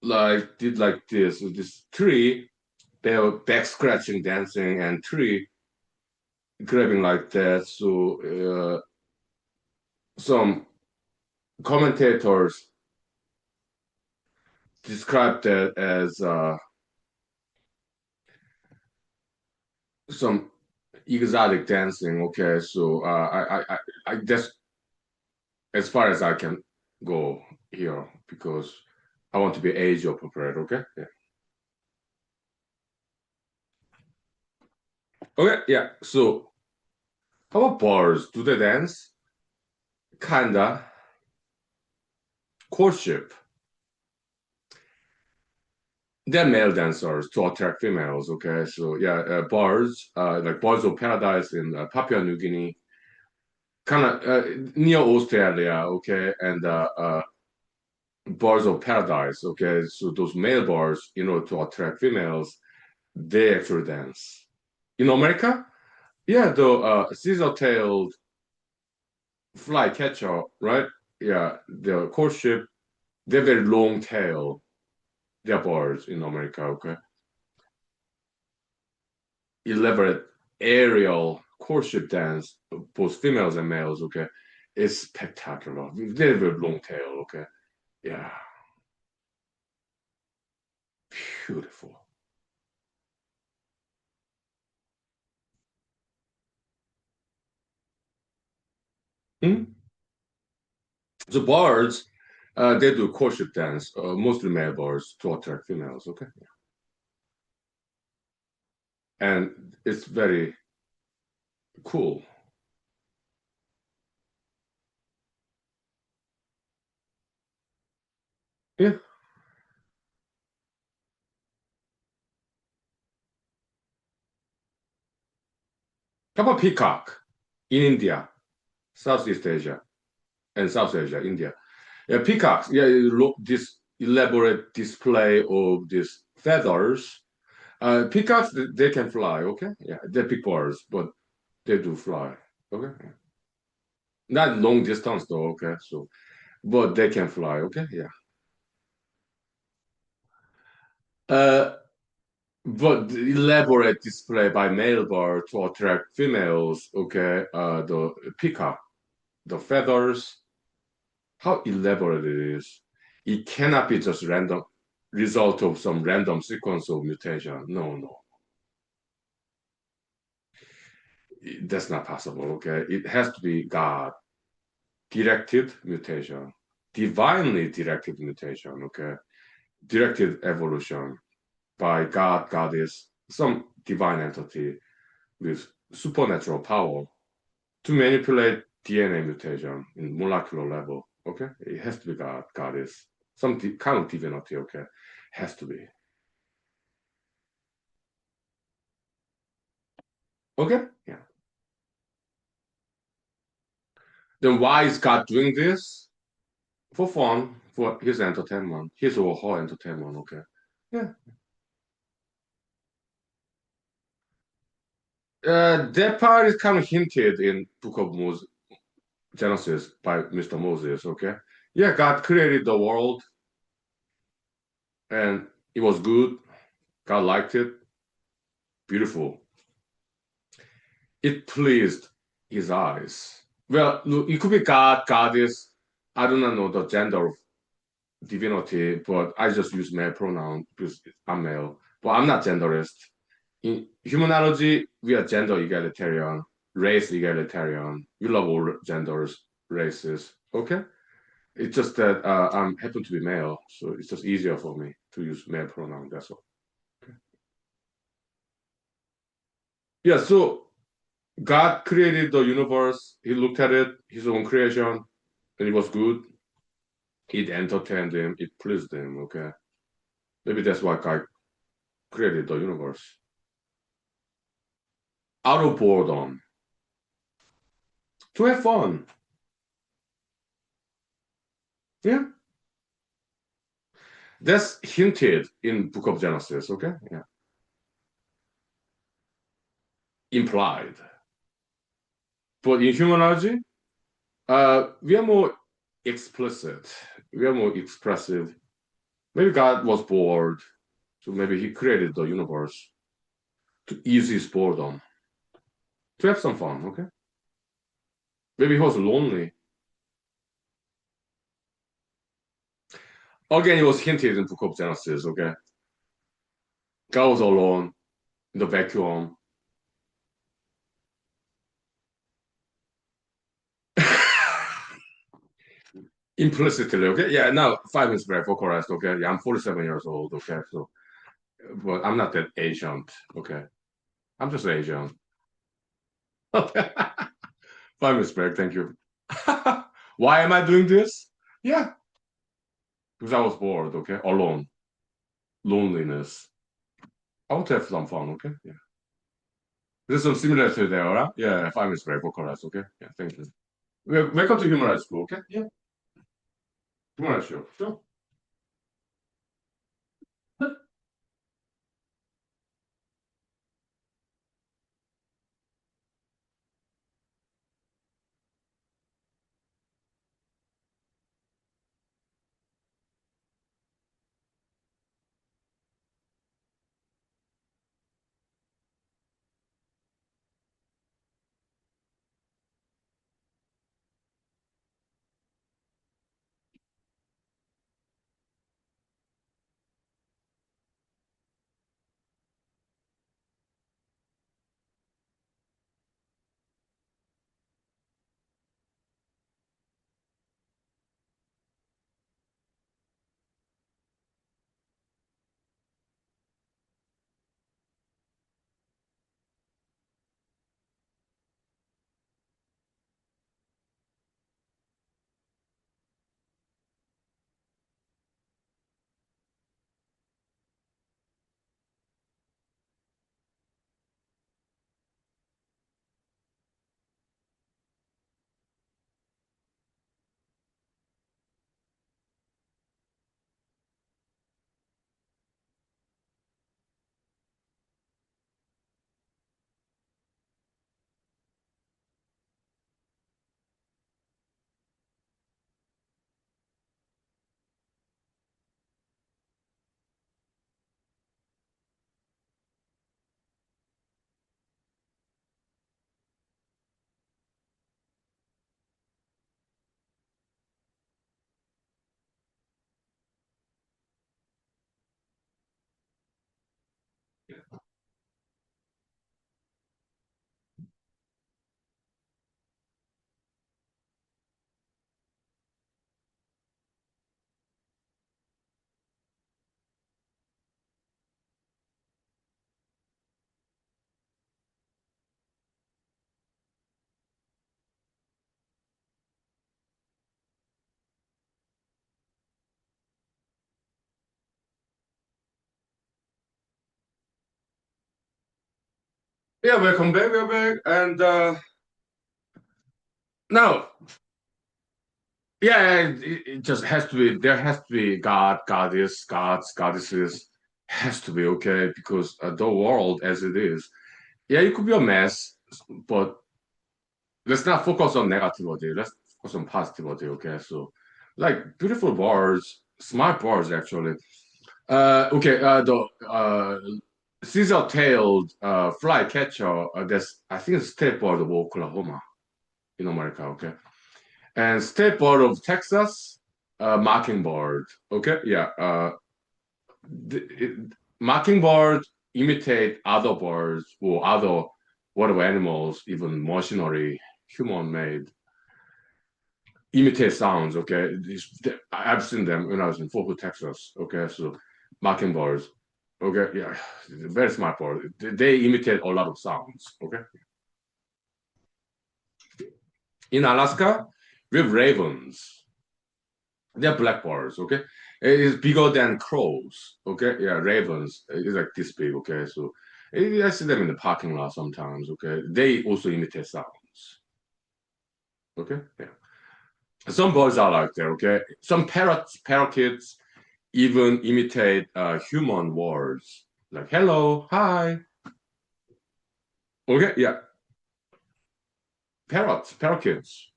like did like this tree, bear back scratching, dancing, and tree grabbing like that. So some commentators described that as some exotic dancing. Okay, so I that's as far as I can go here because I want to be age appropriate. Okay, yeah. Okay, yeah. So how about bars? Do they dance? Kinda. Courtship. They're male dancers to attract females. Okay, so yeah, bars like Birds of Paradise in Papua New Guinea, kind of near Australia. Okay, and Birds of Paradise. Okay, so those male bars, to attract females, they actually dance. In America, yeah, the scissor-tailed flycatcher, right? Yeah, the courtship, they're very long tail. They're birds in America. Okay, elaborate aerial courtship dance, both females and males. Okay, it's spectacular. They're very long tail. Okay, yeah, beautiful. Hmm? The birds, they do courtship dance, mostly male birds to attract females. Okay, and it's very cool. Yeah. How about peacock in India, Southeast Asia, and South Asia, India? Yeah, peacocks. Yeah, look this elaborate display of these feathers. Peacocks, they can fly. Okay, yeah, they're big birds, but they do fly. Okay, not long distance though. Okay, so but they can fly. Okay, yeah. Uh, but the elaborate display by male bird to attract females. Okay, the peacock, the feathers, how elaborate it is. It cannot be just random result of some random sequence of mutation. No, no. That's not possible, okay? It has to be God directed mutation, divinely directed mutation, okay? Directed evolution by God, goddess, some divine entity with supernatural power to manipulate DNA mutation in molecular level. Okay, it has to be God, goddess, some kind of divinity. Okay, has to be. Okay, yeah. Then why is God doing this? For fun, for his entertainment, his or her entertainment. Okay, yeah. That part is kind of hinted in Book of Moses, Genesis by Mr. Moses. Okay, yeah. God created the world, and it was good. God liked it. Beautiful. It pleased his eyes. Well, look, it could be God, goddess. I do not know the gender of divinity, but I just use male pronoun because I'm male. But I'm not genderist. In humanology, we are gender egalitarian, race egalitarian. We love all genders, races. Okay? It's just that I'm happen to be male, so it's just easier for me to use male pronoun. That's all. Yeah, so God created the universe. He looked at it, his own creation, and it was good. It entertained him. It pleased him. Okay, maybe that's why God created the universe out of boredom to have fun. Yeah, that's hinted in Book of Genesis. Okay, yeah, implied. But in humanology, we are more explicit. We are more expressive. Maybe God was bored, so maybe He created the universe to ease His boredom, to have some fun. Okay, maybe He was lonely. Again, it was hinted in Book of Genesis. Okay, God was alone in the vacuum. Implicitly, okay? Yeah, now 5 minutes break for correct, okay? Yeah, I'm 47 years old, okay? So, but I'm not that ancient, okay? I'm just Asian. Okay. 5 minutes break, thank you. Why am I doing this? Yeah, because I was bored, okay? Alone, loneliness. I want to have some fun, okay? Yeah. There's some similarity there, right? Yeah, 5 minutes break for correct, okay? Yeah, thank you. Welcome to Human Rights School, okay? Yeah, Human Rights Show. Sure. Yeah, welcome back, we're back. And now, yeah, it just has to be, there has to be God, goddess, gods, goddesses, has to be okay because the world as it is, yeah, it could be a mess, but let's not focus on negativity. Let's focus on positivity, okay? So, like beautiful birds, smart birds actually. Okay, the scissor-tailed flycatcher, that's, I think it's state bird of Oklahoma in America, okay? And state bird of Texas, mockingbird. Okay, yeah. Mockingbird imitate other birds or other whatever animals, even machinery, human-made, imitate sounds. Okay, I've seen them when I was in Fort Worth, Texas. Okay, so mockingbirds. Okay, yeah, very smart bird. They imitate a lot of sounds. Okay, in Alaska, we have ravens. They're blackbirds, okay? It's bigger than crows, okay? Yeah, ravens. It's like this big, okay? So I see them in the parking lot sometimes, okay? They also imitate sounds, okay? Yeah. Some birds are like that, okay? Some parakeets even imitate human words, like hello, hi, okay? Yeah, parakeets.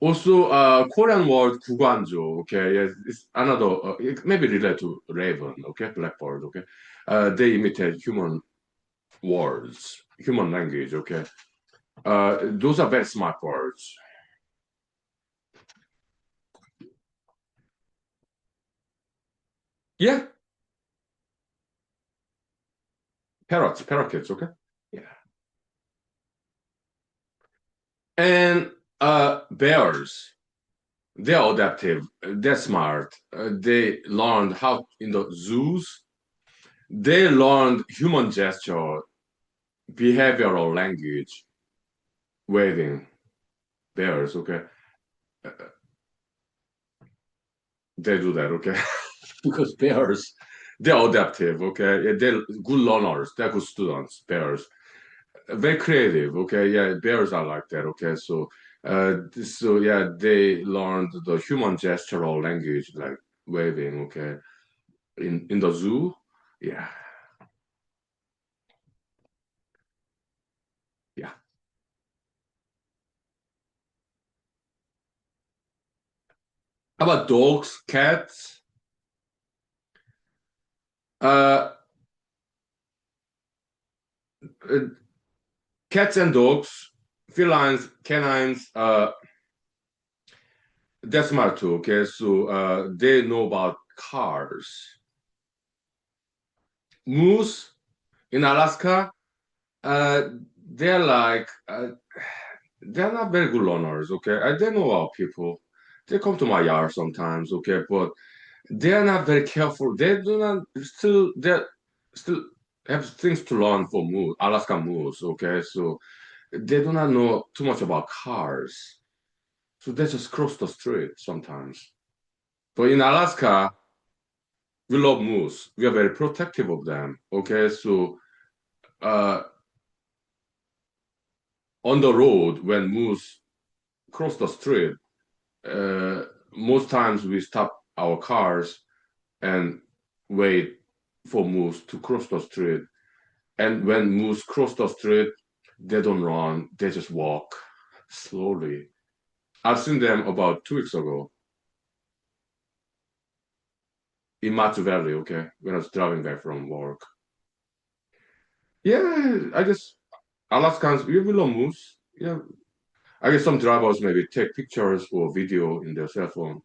Also, Korean word 구간조, okay, yes, it's another, it maybe related to raven, okay, blackbird, okay. They imitate human words, human language, okay. Those are very smart birds. Yeah, parakeets, okay. Yeah, and bears, they're adaptive, they're smart. They learned how in the zoos. They learned human gesture, behavioral language, waving. Bears, okay. They do that, okay? Because bears, they're adaptive, okay? Yeah, they're good learners, they're good students, bears. Very creative, okay? Yeah, bears are like that, okay? So yeah, they learned the human gestural language, like waving, okay? In the zoo, yeah, yeah. How about dogs, cats? Uh, uh, Cats and dogs, felines, canines, that's smart too, okay? So they know about cars. Moose in Alaska, uh, they're like they're not very good learners, okay? They know our people. They come to my yard sometimes, okay, but they're not very careful. They do not they still have things to learn for moose, Alaska moose, okay? So they do not know too much about cars. So they just cross the street sometimes. But in Alaska, we love moose. We are very protective of them, okay? So uh, on the road when moose cross the street, uh, most times we stop our cars and wait for moose to cross the street. And when moose cross the street, they don't run; they just walk slowly. I've seen them about 2 weeks ago in Matsu Valley. Okay, when I was driving back from work. Yeah, I guess Alaskans we love moose. Yeah, I guess some drivers maybe take pictures or video in their cell phone.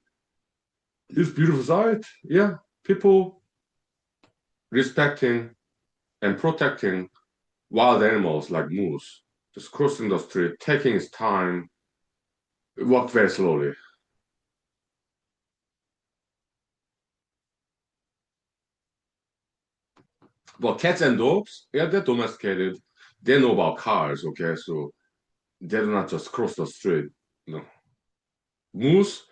It's beautiful sight. Yeah, people respecting and protecting wild animals like moose, just crossing the street, taking his time, walked very slowly. But cats and dogs, yeah, they're domesticated. They know about cars, okay? So they do not just cross the street. No. Moose,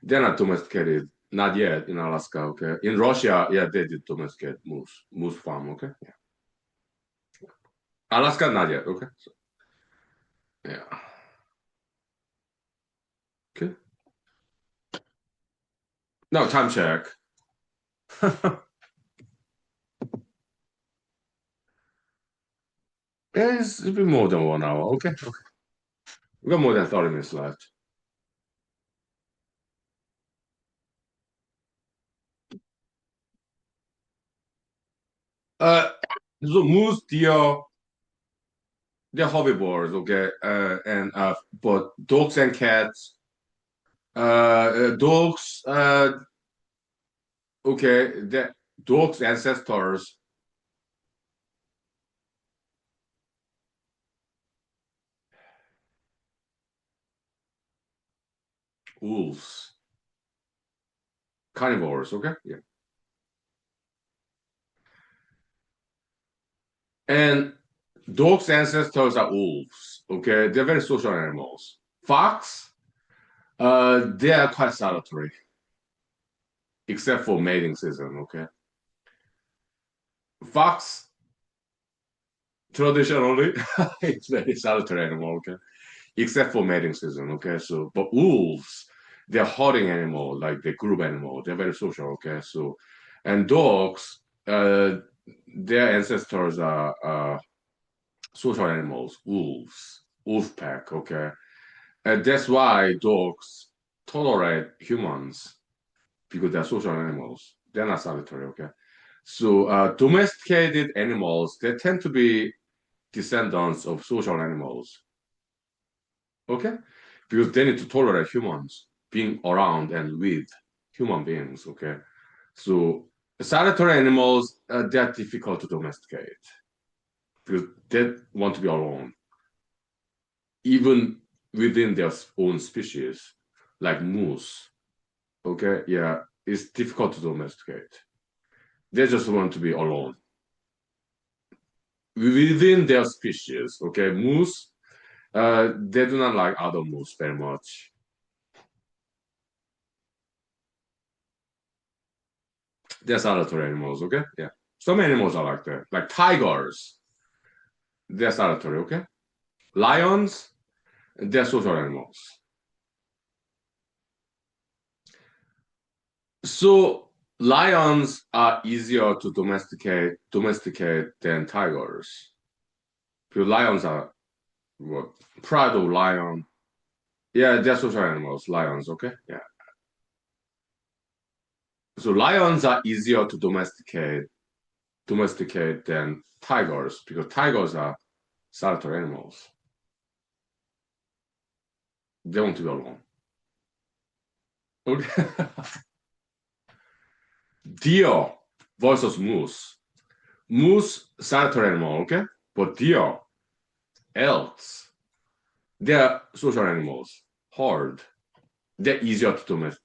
they're not domesticated. Not yet in Alaska, okay? In Russia, yeah, they did domesticate moose farm, okay? Yeah. Alaska, not yet. Okay. So, yeah. Okay. No, time check. It's been more than 1 hour. Okay. Okay. We got more than 30 minutes left. Uh, so moose, deer, they're herbivores, okay? But dogs and cats, dogs, okay, the dogs' ancestors, wolves, carnivores, okay? Yeah. And dogs' ancestors are wolves, okay? They're very social animals. Fox, they are quite solitary, except for mating season, okay? Fox, traditionally, it's very solitary animal, okay? Except for mating season, okay? So, but wolves, they're hunting animal, like the group animal. They're very social, okay? So, and dogs, their ancestors are social animals, wolves, wolf pack, okay? And that's why dogs tolerate humans because they're social animals. They're not solitary, okay? So, domesticated animals, they tend to be descendants of social animals, okay? Because they need to tolerate humans being around and with human beings, okay? So solitary animals, they are difficult to domesticate because they want to be alone, even within their own species, like moose, okay? Yeah, it's difficult to domesticate. They just want to be alone within their species, okay? Moose, they do not like other moose very much. They're solitary animals, okay? Yeah. Some animals are like that. Like tigers, they're solitary, okay? Lions, they're social animals. So lions are easier to domesticate than tigers. Because lions are what? Pride of lion. Yeah, they're social animals, lions, okay? Yeah. So lions are easier to domesticate than tigers because tigers are solitary animals. They want to be alone. Okay. Deer versus moose. Moose, solitary animal, okay? But deer, elks, they're social animals. Hard. They're easier to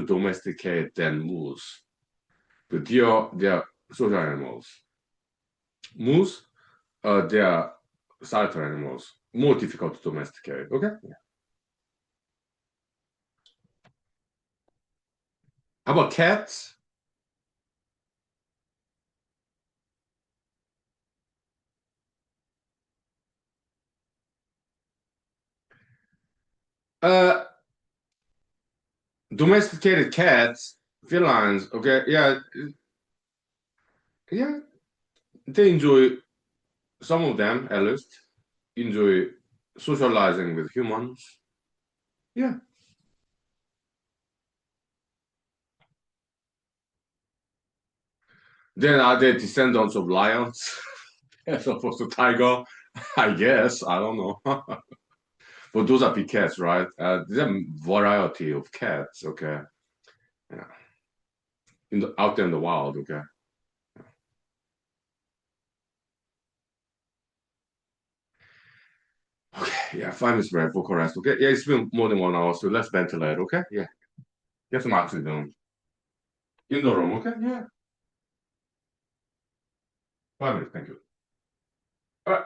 domesticate than moose. But deer, they're social animals. Moose, they're solitary animals. More difficult to domesticate. Okay. How about cats? Uh, Domesticated cats, felines. Okay. Yeah. Yeah. They enjoy some of them at least enjoy socializing with humans. Yeah. Then are they descendants of lions as opposed to tiger? I guess. I don't know. But those are big cats, right? There's a variety of cats, okay? Yeah. Out there in the wild, okay? Okay, yeah, 5 minutes break for rest, okay? Yeah, it's been more than 1 hour, so let's ventilate, okay? Yeah, get some oxygen in the room, okay? Yeah, 5 minutes, thank you. All right.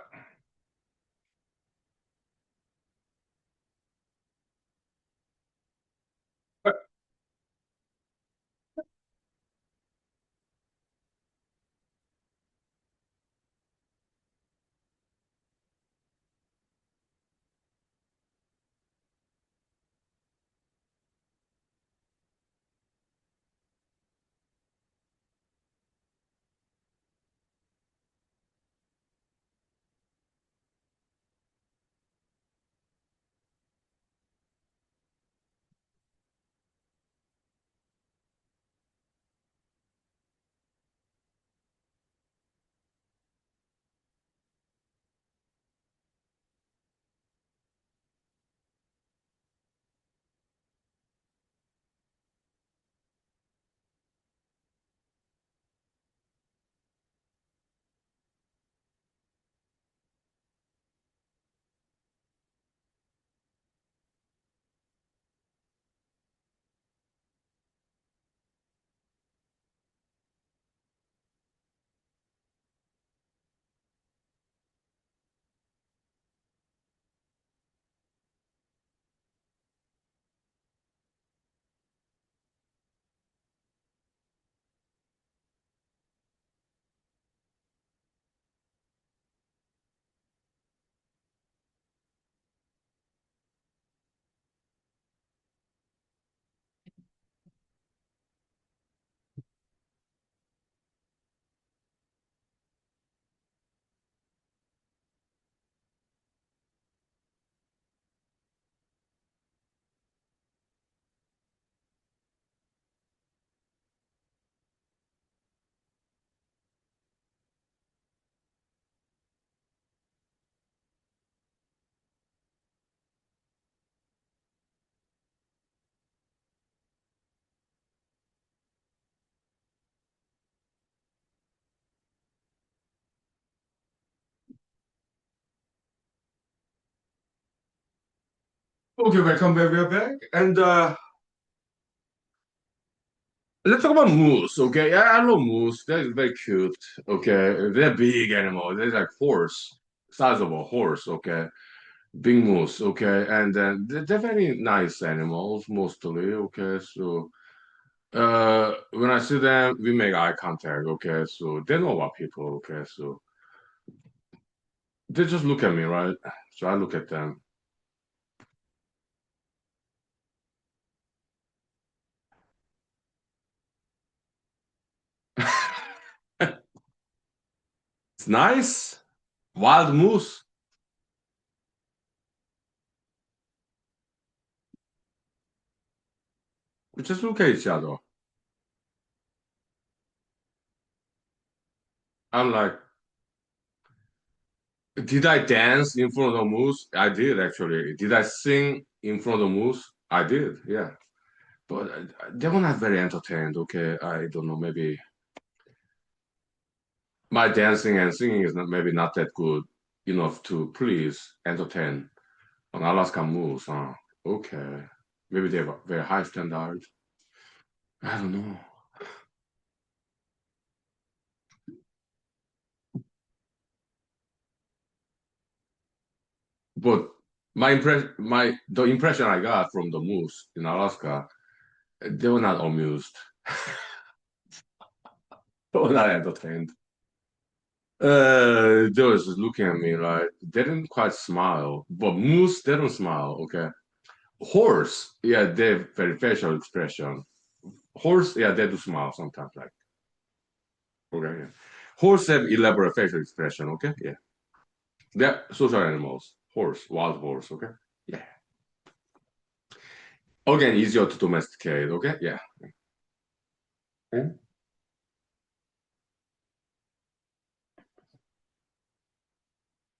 Okay, welcome back. We're back. And let's talk about moose. Okay, yeah, I love moose. They're very cute. Okay, they're big animals. They're like horse, size of a horse. Okay, big moose. Okay, and then they're very nice animals mostly. Okay, so when I see them, we make eye contact. Okay, so they know about people. Okay, so they just look at me, right? So I look at them. It's nice. Wild moose. We just look at each other. I'm like, did I dance in front of the moose? I did actually. Did I sing in front of the moose? I did, yeah. But they were not very entertained. Okay, I don't know. Maybe my dancing and singing is not maybe not that good enough to please entertain an Alaskan moose. Huh? Okay, maybe they have a very high standard. I don't know. But the impression I got from the moose in Alaska, they were not amused. They were not entertained. They was just looking at me like they didn't quite smile, but moose they don't smile. Okay, horse, yeah, they have very facial expression. Horse, yeah, they do smile sometimes. Like okay, yeah. Horse have elaborate facial expression. Okay, yeah, they're social animals. Horse, wild horse. Okay, yeah. Again, easier to domesticate. Okay, yeah.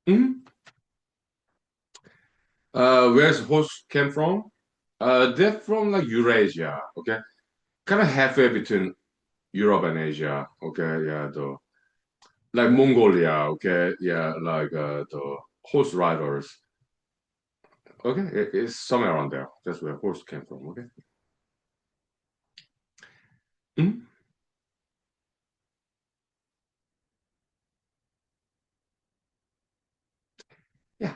Mm-hmm. Where's horse came from? They're from like Eurasia. Okay, kind of halfway between Europe and Asia. Okay, yeah, the like Mongolia. Okay, yeah, like the horse riders. Okay, it's somewhere around there. That's where horse came from. Okay. Mhm. Yeah.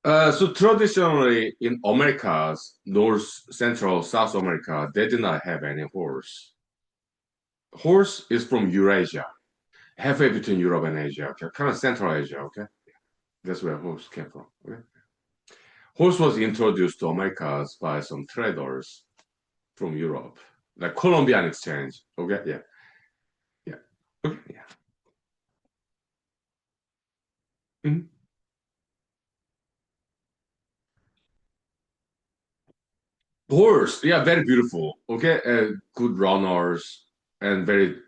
So traditionally in Americas, North, Central, South America, they did not have any horse. Horse is from Eurasia, halfway between Europe and Asia. Okay, kind of Central Asia. Okay, that's where horse came from. Okay. Horse was introduced to Americas by some traders from Europe, like Columbian exchange. Okay, yeah, yeah, okay, yeah. Mhm. Horse, yeah, very beautiful. Okay, good runners and very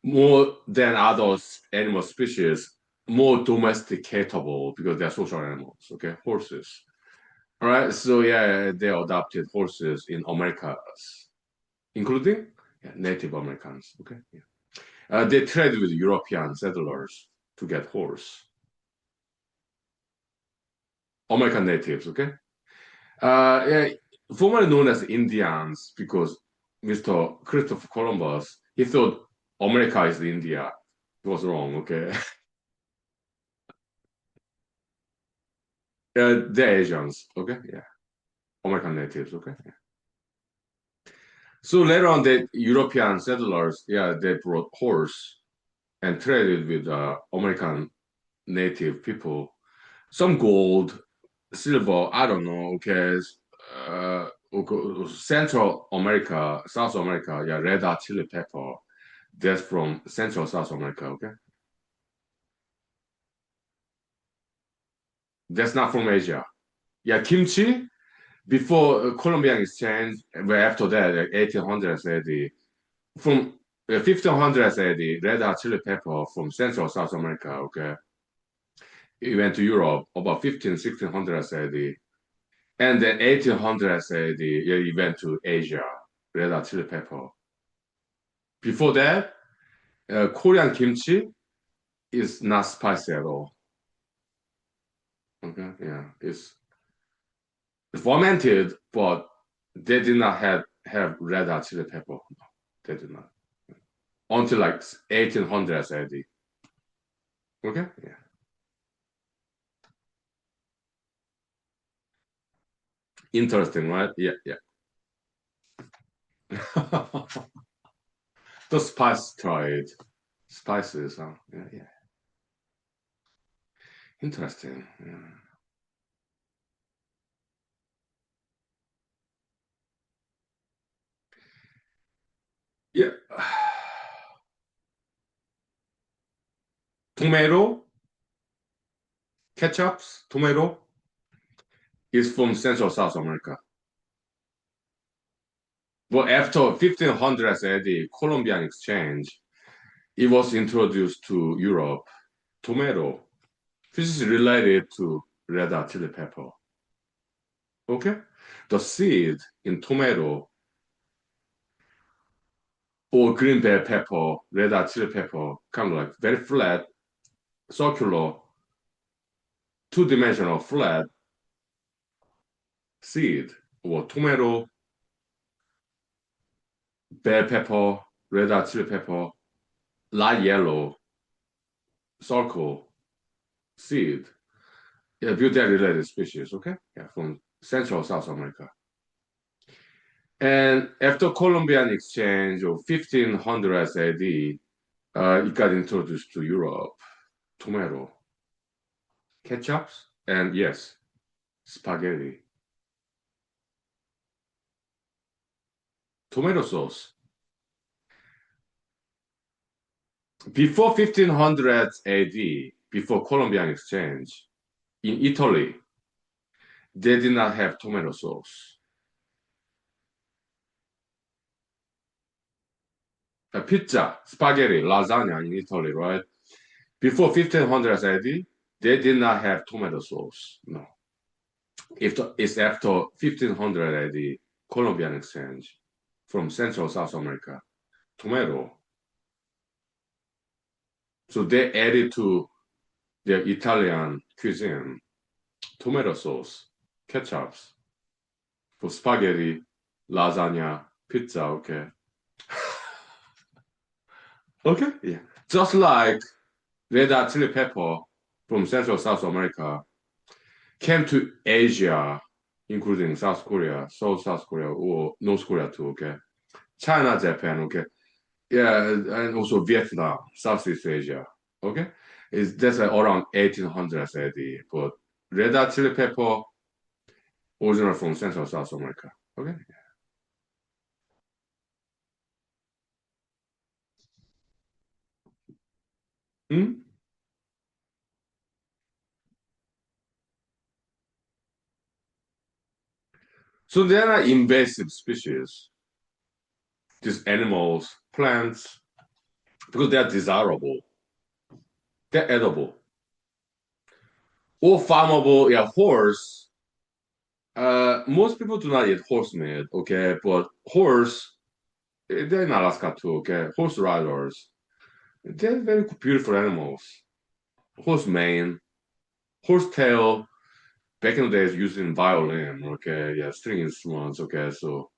more than other animal species, more domesticatable because they're social animals. Okay, horses. All right, so yeah, they adopted horses in Americas, including yeah, Native Americans. Okay, yeah. They traded with European settlers to get horse. American natives. Okay. Yeah, formerly known as Indians because Mr. Christopher Columbus, he thought America is India. He was wrong, okay? They're Asians, okay? Yeah, American natives, okay? Yeah. So later on, the European settlers, yeah, they brought horse and traded with American native people. Some gold, silver, I don't know, okay? Okay, Central America, South America, yeah, red hot chili pepper. That's from Central South America, okay? That's not from Asia. Yeah, kimchi before Columbian exchange, but after that, like 1800s AD, from 1500s AD, red hot chili pepper from Central South America, okay? It went to Europe about 1600s AD. And then 1800s AD, yeah, it went to Asia, red hot chili pepper. Before that, Korean kimchi is not spicy at all. Okay, yeah, it's fermented, but they did not have red hot chili pepper. No, they did not until like 1800s AD. Okay, yeah, interesting, right? Yeah, yeah. The spice trade, spices, huh? Yeah, yeah. Interesting. Yeah. Yeah. Tomato, ketchups, tomato is from Central South America. But after 1500s AD, Columbian exchange, it was introduced to Europe. Tomato, which is related to red hot chili pepper. Okay? The seed in tomato or green bell pepper, red hot chili pepper, kind of like very flat, circular, two-dimensional flat seed or tomato, bell pepper, red hot chili pepper, light yellow, circle, seed. Yeah, beauty related species, okay? Yeah, from Central South America. And after Columbian exchange of 1500s AD, it got introduced to Europe. Tomato, ketchups, and yes, spaghetti. Tomato sauce. Before 1500s AD, before Columbian exchange, in Italy, they did not have tomato sauce. Pizza, spaghetti, lasagna in Italy, right? Before 1500s AD, they did not have tomato sauce. No. It's after 1500 AD, Columbian exchange from Central South America, tomato. So they added to their Italian cuisine tomato sauce, ketchups for spaghetti, lasagna, pizza. Okay, okay, yeah. Just like red hot chili pepper from Central South America came to Asia, including South Korea, South Korea, or North Korea too. Okay, China, Japan. Okay, yeah, and also Vietnam, Southeast Asia. Okay, that's around 1800s AD. But red hot chili pepper original from Central South America. Okay. Hmm? So there are invasive species, these animals, plants, because they are desirable, they're edible. Or farmable, yeah, horse. Most people do not eat horse meat, okay, but horse, they're in Alaska too, okay. Horse riders, they're very beautiful animals. Horse mane, horse tail, back in the days using violin, okay, yeah, string instruments, okay, so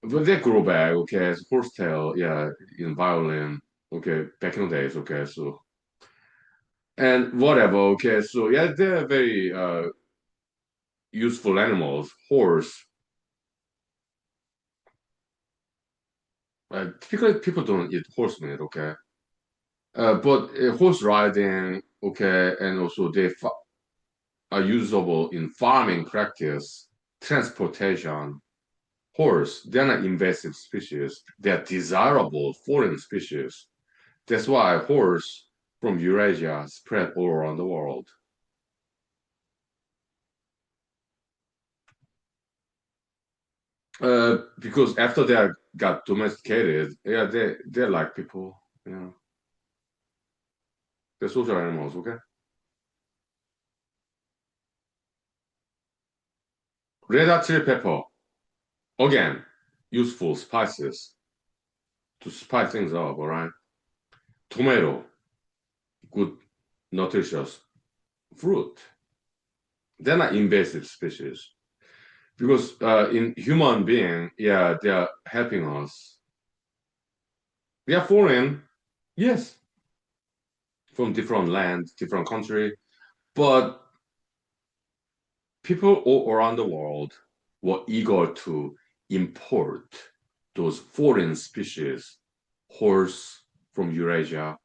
but they grow back, okay, so horse tail, yeah, in violin, okay, back in the days, okay, so and whatever, okay, so yeah, they're very useful animals. Horse, typically people don't eat horse meat, okay, but horse riding, okay, and also they are usable in farming practice, transportation. Horse, they're not invasive species. They're desirable foreign species. That's why horse from Eurasia spread all around the world. Because after they got domesticated, yeah, they're like people, you know, they're social animals, okay? Red hot chili pepper, again, useful spices to spice things up, all right? Tomato, good, nutritious fruit. They're not invasive species because in human being, yeah, they are helping us. They are foreign, yes, from different land, different country, but people all around the world were eager to import those foreign species, horse from Eurasia,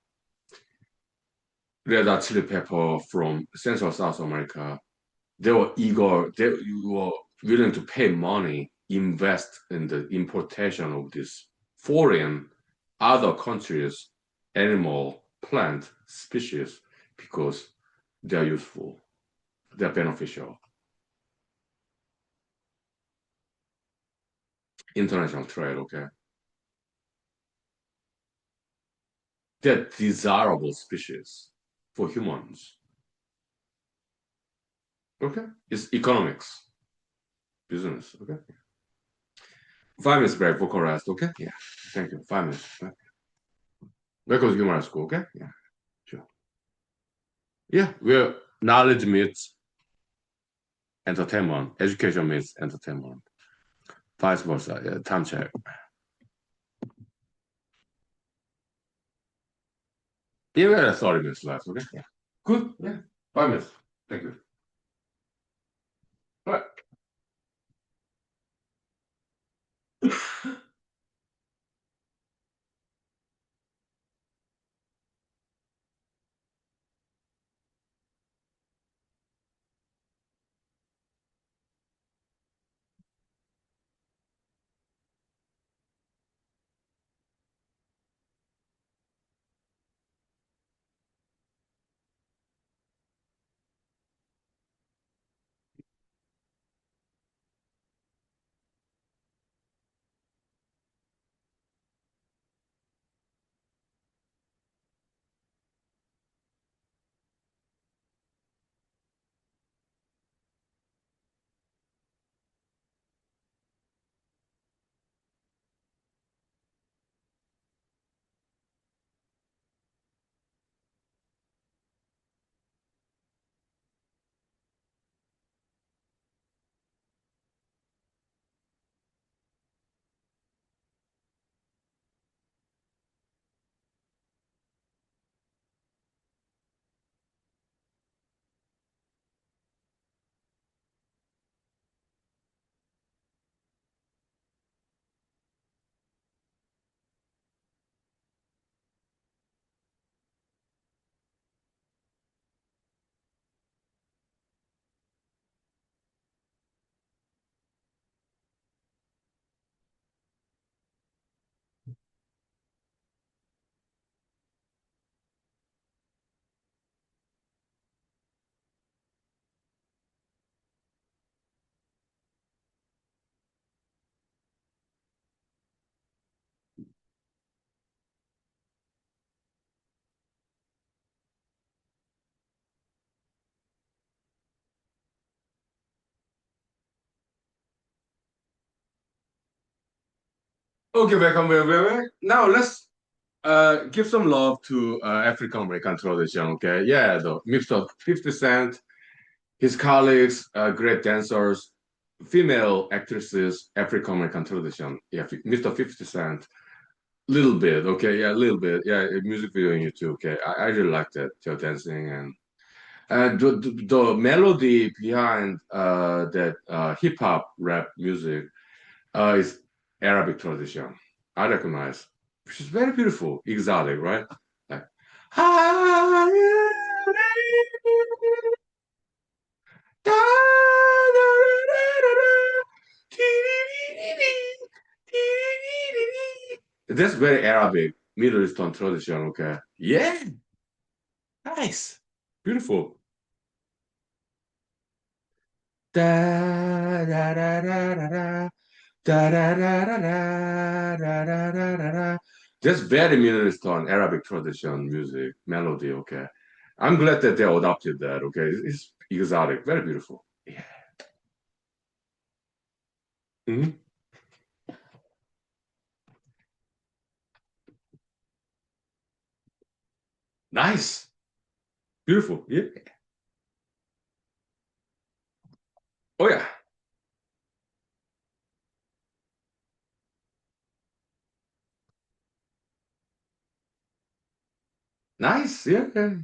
red hot chili pepper from Central South America. They were eager, they were willing to pay money, invest in the importation of this foreign other countries' animal, plant species because they're useful, they're beneficial. International trade, okay? They're desirable species for humans. Okay? It's economics, business, okay? 5 minutes break for rest, okay? Yeah. Thank you. 5 minutes. Welcome to human school, okay? Yeah, sure. Yeah, where knowledge meets entertainment, education meets entertainment, vice versa. Yeah, time check. Yeah, we have 30 minutes left, okay? Yeah. Good. Yeah. 5 minutes. Thank you. All right. Okay, welcome, welcome. Now let's give some love to African American tradition, okay? Yeah, the Mr. 50 Cent, his colleagues, great dancers, female actresses, African American tradition. Yeah, Mr. 50 Cent, little bit, okay? Yeah, a little bit. Yeah, a music video on YouTube, okay? I really like that, your dancing and the melody behind that hip hop rap music is Arabic tradition. I recognize, which is very beautiful, exotic, right? Like, that's very Arabic, Middle Eastern tradition, okay? Yeah, nice, beautiful. Da, da, da, da, da, da. Da, da, da, da, da, da, da, da, da, da. Just very Middle Eastern Arabic tradition music melody. Okay, I'm glad that they adopted that. Okay, it's exotic, very beautiful. Yeah. Hmm. Nice. Beautiful. Yeah. Oh yeah. Nice. Yeah. Yeah.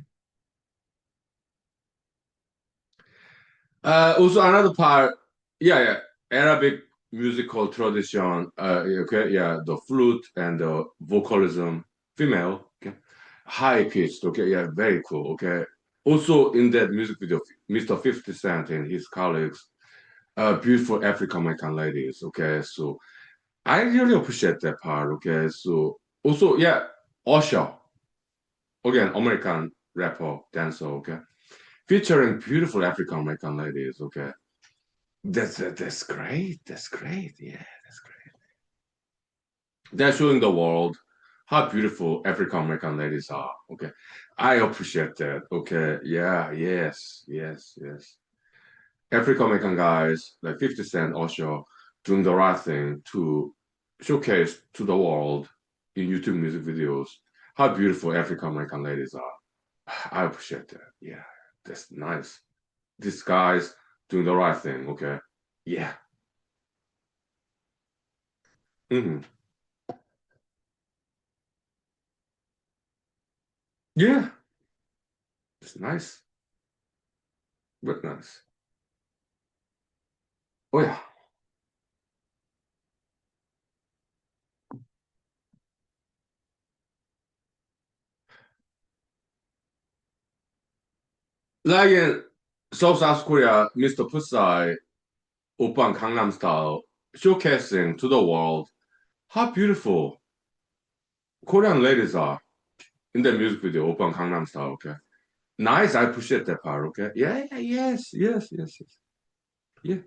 Also another part, yeah, yeah, Arabic musical tradition. Okay, yeah, the flute and the vocalism, female, okay, high pitched. Okay, yeah, very cool. Okay. Also in that music video, Mr. 50 Cent and his colleagues, beautiful African American ladies. Okay, so I really appreciate that part. Okay, so also yeah, Usher, again, American rapper, dancer. Okay, featuring beautiful African American ladies. Okay. That's great. That's great. Yeah, that's great. They're showing the world how beautiful African American ladies are. Okay. I appreciate that. Okay. Yeah, yes, yes, yes. African American guys like 50 Cent also doing the right thing to showcase to the world in YouTube music videos how beautiful African American ladies are. I appreciate that. Yeah, that's nice. This guy's doing the right thing. Okay. Yeah. Hmm. Yeah. It's nice. Very nice. Oh yeah. Like in South Korea, Mr. Pusai, Oppan Gangnam Style, showcasing to the world how beautiful Korean ladies are in the music video, Oppan Gangnam Style, okay? Nice, I appreciate that part, okay? Yeah, yeah, yes, yes, yes, yes. Yeah.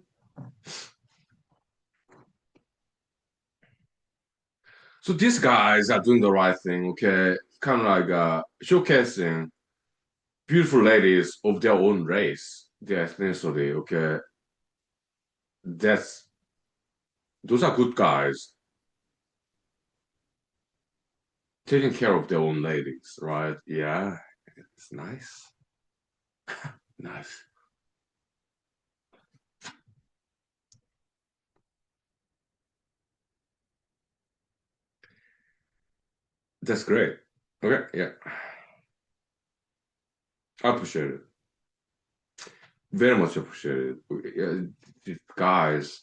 So these guys are doing the right thing, okay? Kind of like showcasing beautiful ladies of their own race, their ethnicity, okay? That's those are good guys taking care of their own ladies, right? Yeah, it's nice. Nice. That's great. Okay, yeah. I appreciate it. Very much appreciate it. Guys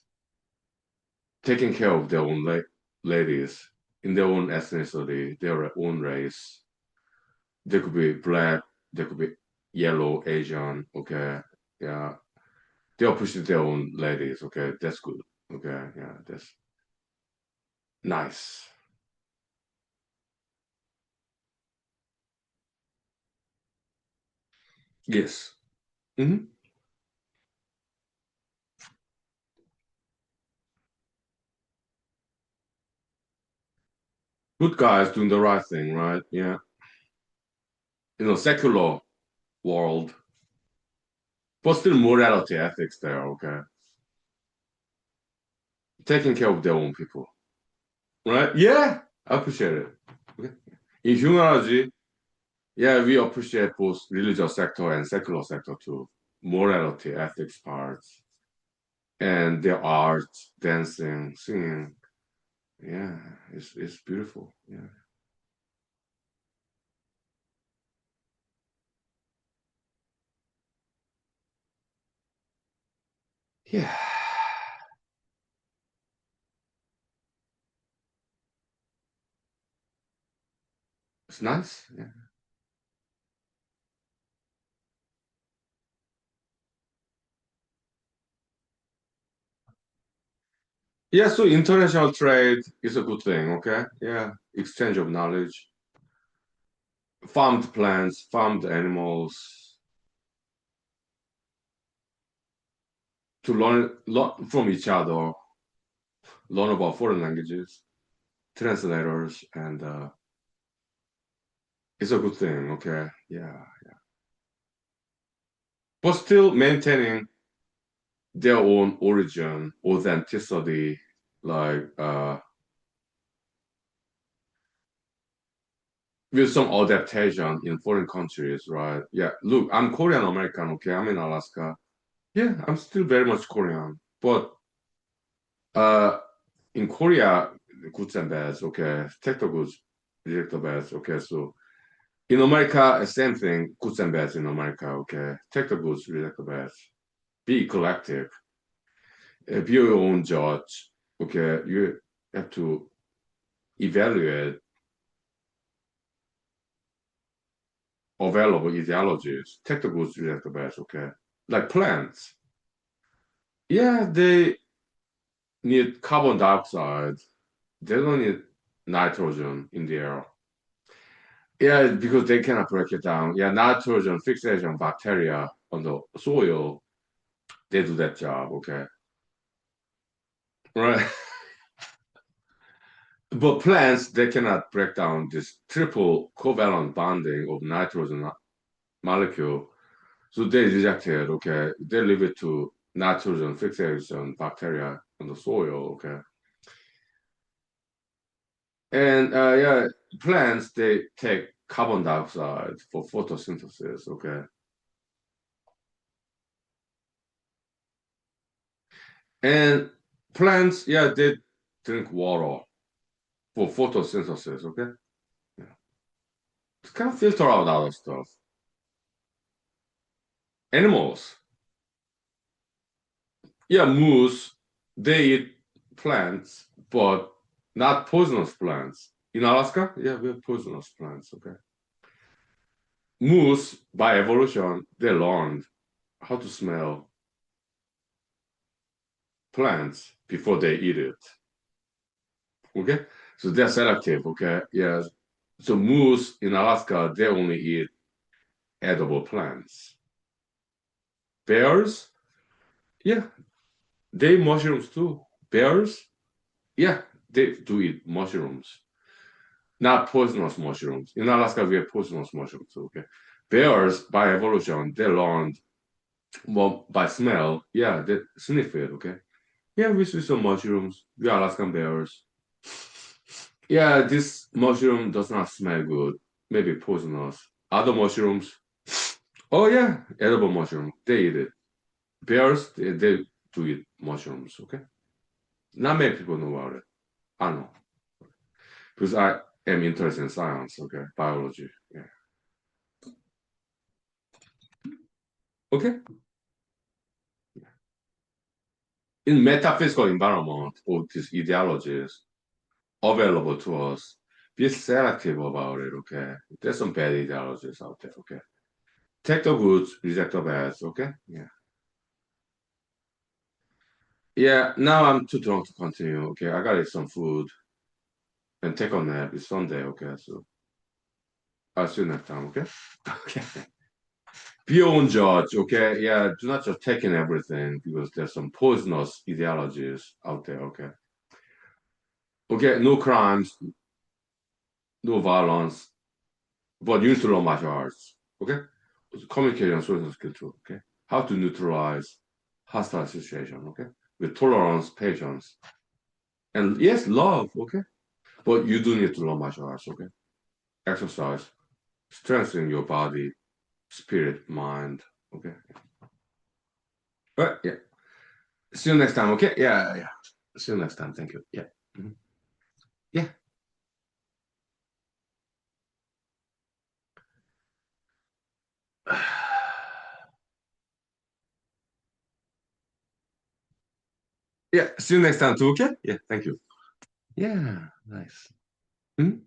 taking care of their own ladies in their own ethnicity, their own race. They could be black, they could be yellow, Asian, okay? Yeah. They appreciate their own ladies, okay? That's good. Okay, yeah, that's nice. Yes. Hmm. Good guys doing the right thing, right? Yeah. Secular world, but still morality, ethics there, okay? Taking care of their own people, right? Yeah, I appreciate it. Okay. In humanology, yeah, we appreciate both religious sector and secular sector too. Morality, ethics parts, and their art, dancing, singing. Yeah, it's beautiful. Yeah. Yeah. It's nice. Yeah. Yeah, so international trade is a good thing, okay? Yeah. Exchange of knowledge, farmed plants, farmed animals, to learn from each other, learn about foreign languages, translators, and it's a good thing, okay? Yeah. But still maintaining their own origin, authenticity. like with some adaptation in foreign countries, right? Yeah, look, I'm Korean American, okay? I'm in Alaska. Yeah, I'm still very much Korean, but uh, in Korea, goods and bads, okay? Take the goods, reject the bads, okay? So in America, same thing, goods and bads in America, okay? Take the goods, reject the bads. Be collective, be your own judge, okay? You have to evaluate available ideologies. Take the goods, reject the bads, okay? Like plants. Yeah, they need carbon dioxide. They don't need nitrogen in the air. Yeah, because they cannot break it down. Yeah, nitrogen fixation bacteria on the soil, they do that job, okay? Right. But plants, they cannot break down this triple covalent bonding of nitrogen molecule. So they reject it, okay? They leave it to nitrogen fixation bacteria on the soil, okay? And yeah, plants, they take carbon dioxide for photosynthesis, okay? And plants, yeah, they drink water for photosynthesis, okay? Yeah. It's kind of filter out other stuff. Animals, yeah, moose, they eat plants, but not poisonous plants. In Alaska, yeah, we have poisonous plants, okay? Moose, by evolution, they learned how to smell plants before they eat it, okay? So they're selective, okay? Yeah. So moose in Alaska, they only eat edible plants. Bears, yeah, they eat mushrooms too. Bears, yeah, they do eat mushrooms, not poisonous mushrooms. In Alaska, we have poisonous mushrooms too, okay? Bears, by evolution, they learned, well, by smell, yeah, they sniff it, okay? Yeah, we see some mushrooms. We are Alaskan bears. Yeah, this mushroom does not smell good. Maybe poisonous. Other mushrooms, oh yeah, edible mushroom. They eat it. Bears, they do eat mushrooms, okay? Not many people know about it. I know. Because I am interested in science, okay? Biology. Yeah. Okay? In metaphysical environment of these ideologies available to us, be selective about it, okay? There's some bad ideologies out there, okay? Take the goods, reject the bads, okay? Yeah. Yeah, now I'm too drunk to continue, okay? I gotta eat some food and take a nap. It's Sunday, okay? So I'll see you next time, okay? Okay. Be your own judge, okay? Yeah, do not just take in everything because there's some poisonous ideologies out there, okay? Okay, no crimes, no violence, but you need to learn martial arts, okay? Communication, social skill too, okay? How to neutralize hostile situation, okay? With tolerance, patience, and yes, love, okay? But you do need to learn martial arts, okay? Exercise, strengthen your body, spirit, mind, okay? But yeah, see you next time, okay? Yeah, yeah. See you next time. Thank you. Yeah. Mhm. Yeah. Yeah. See you next time too, okay? Yeah. Thank you. Yeah. Nice. Hmm?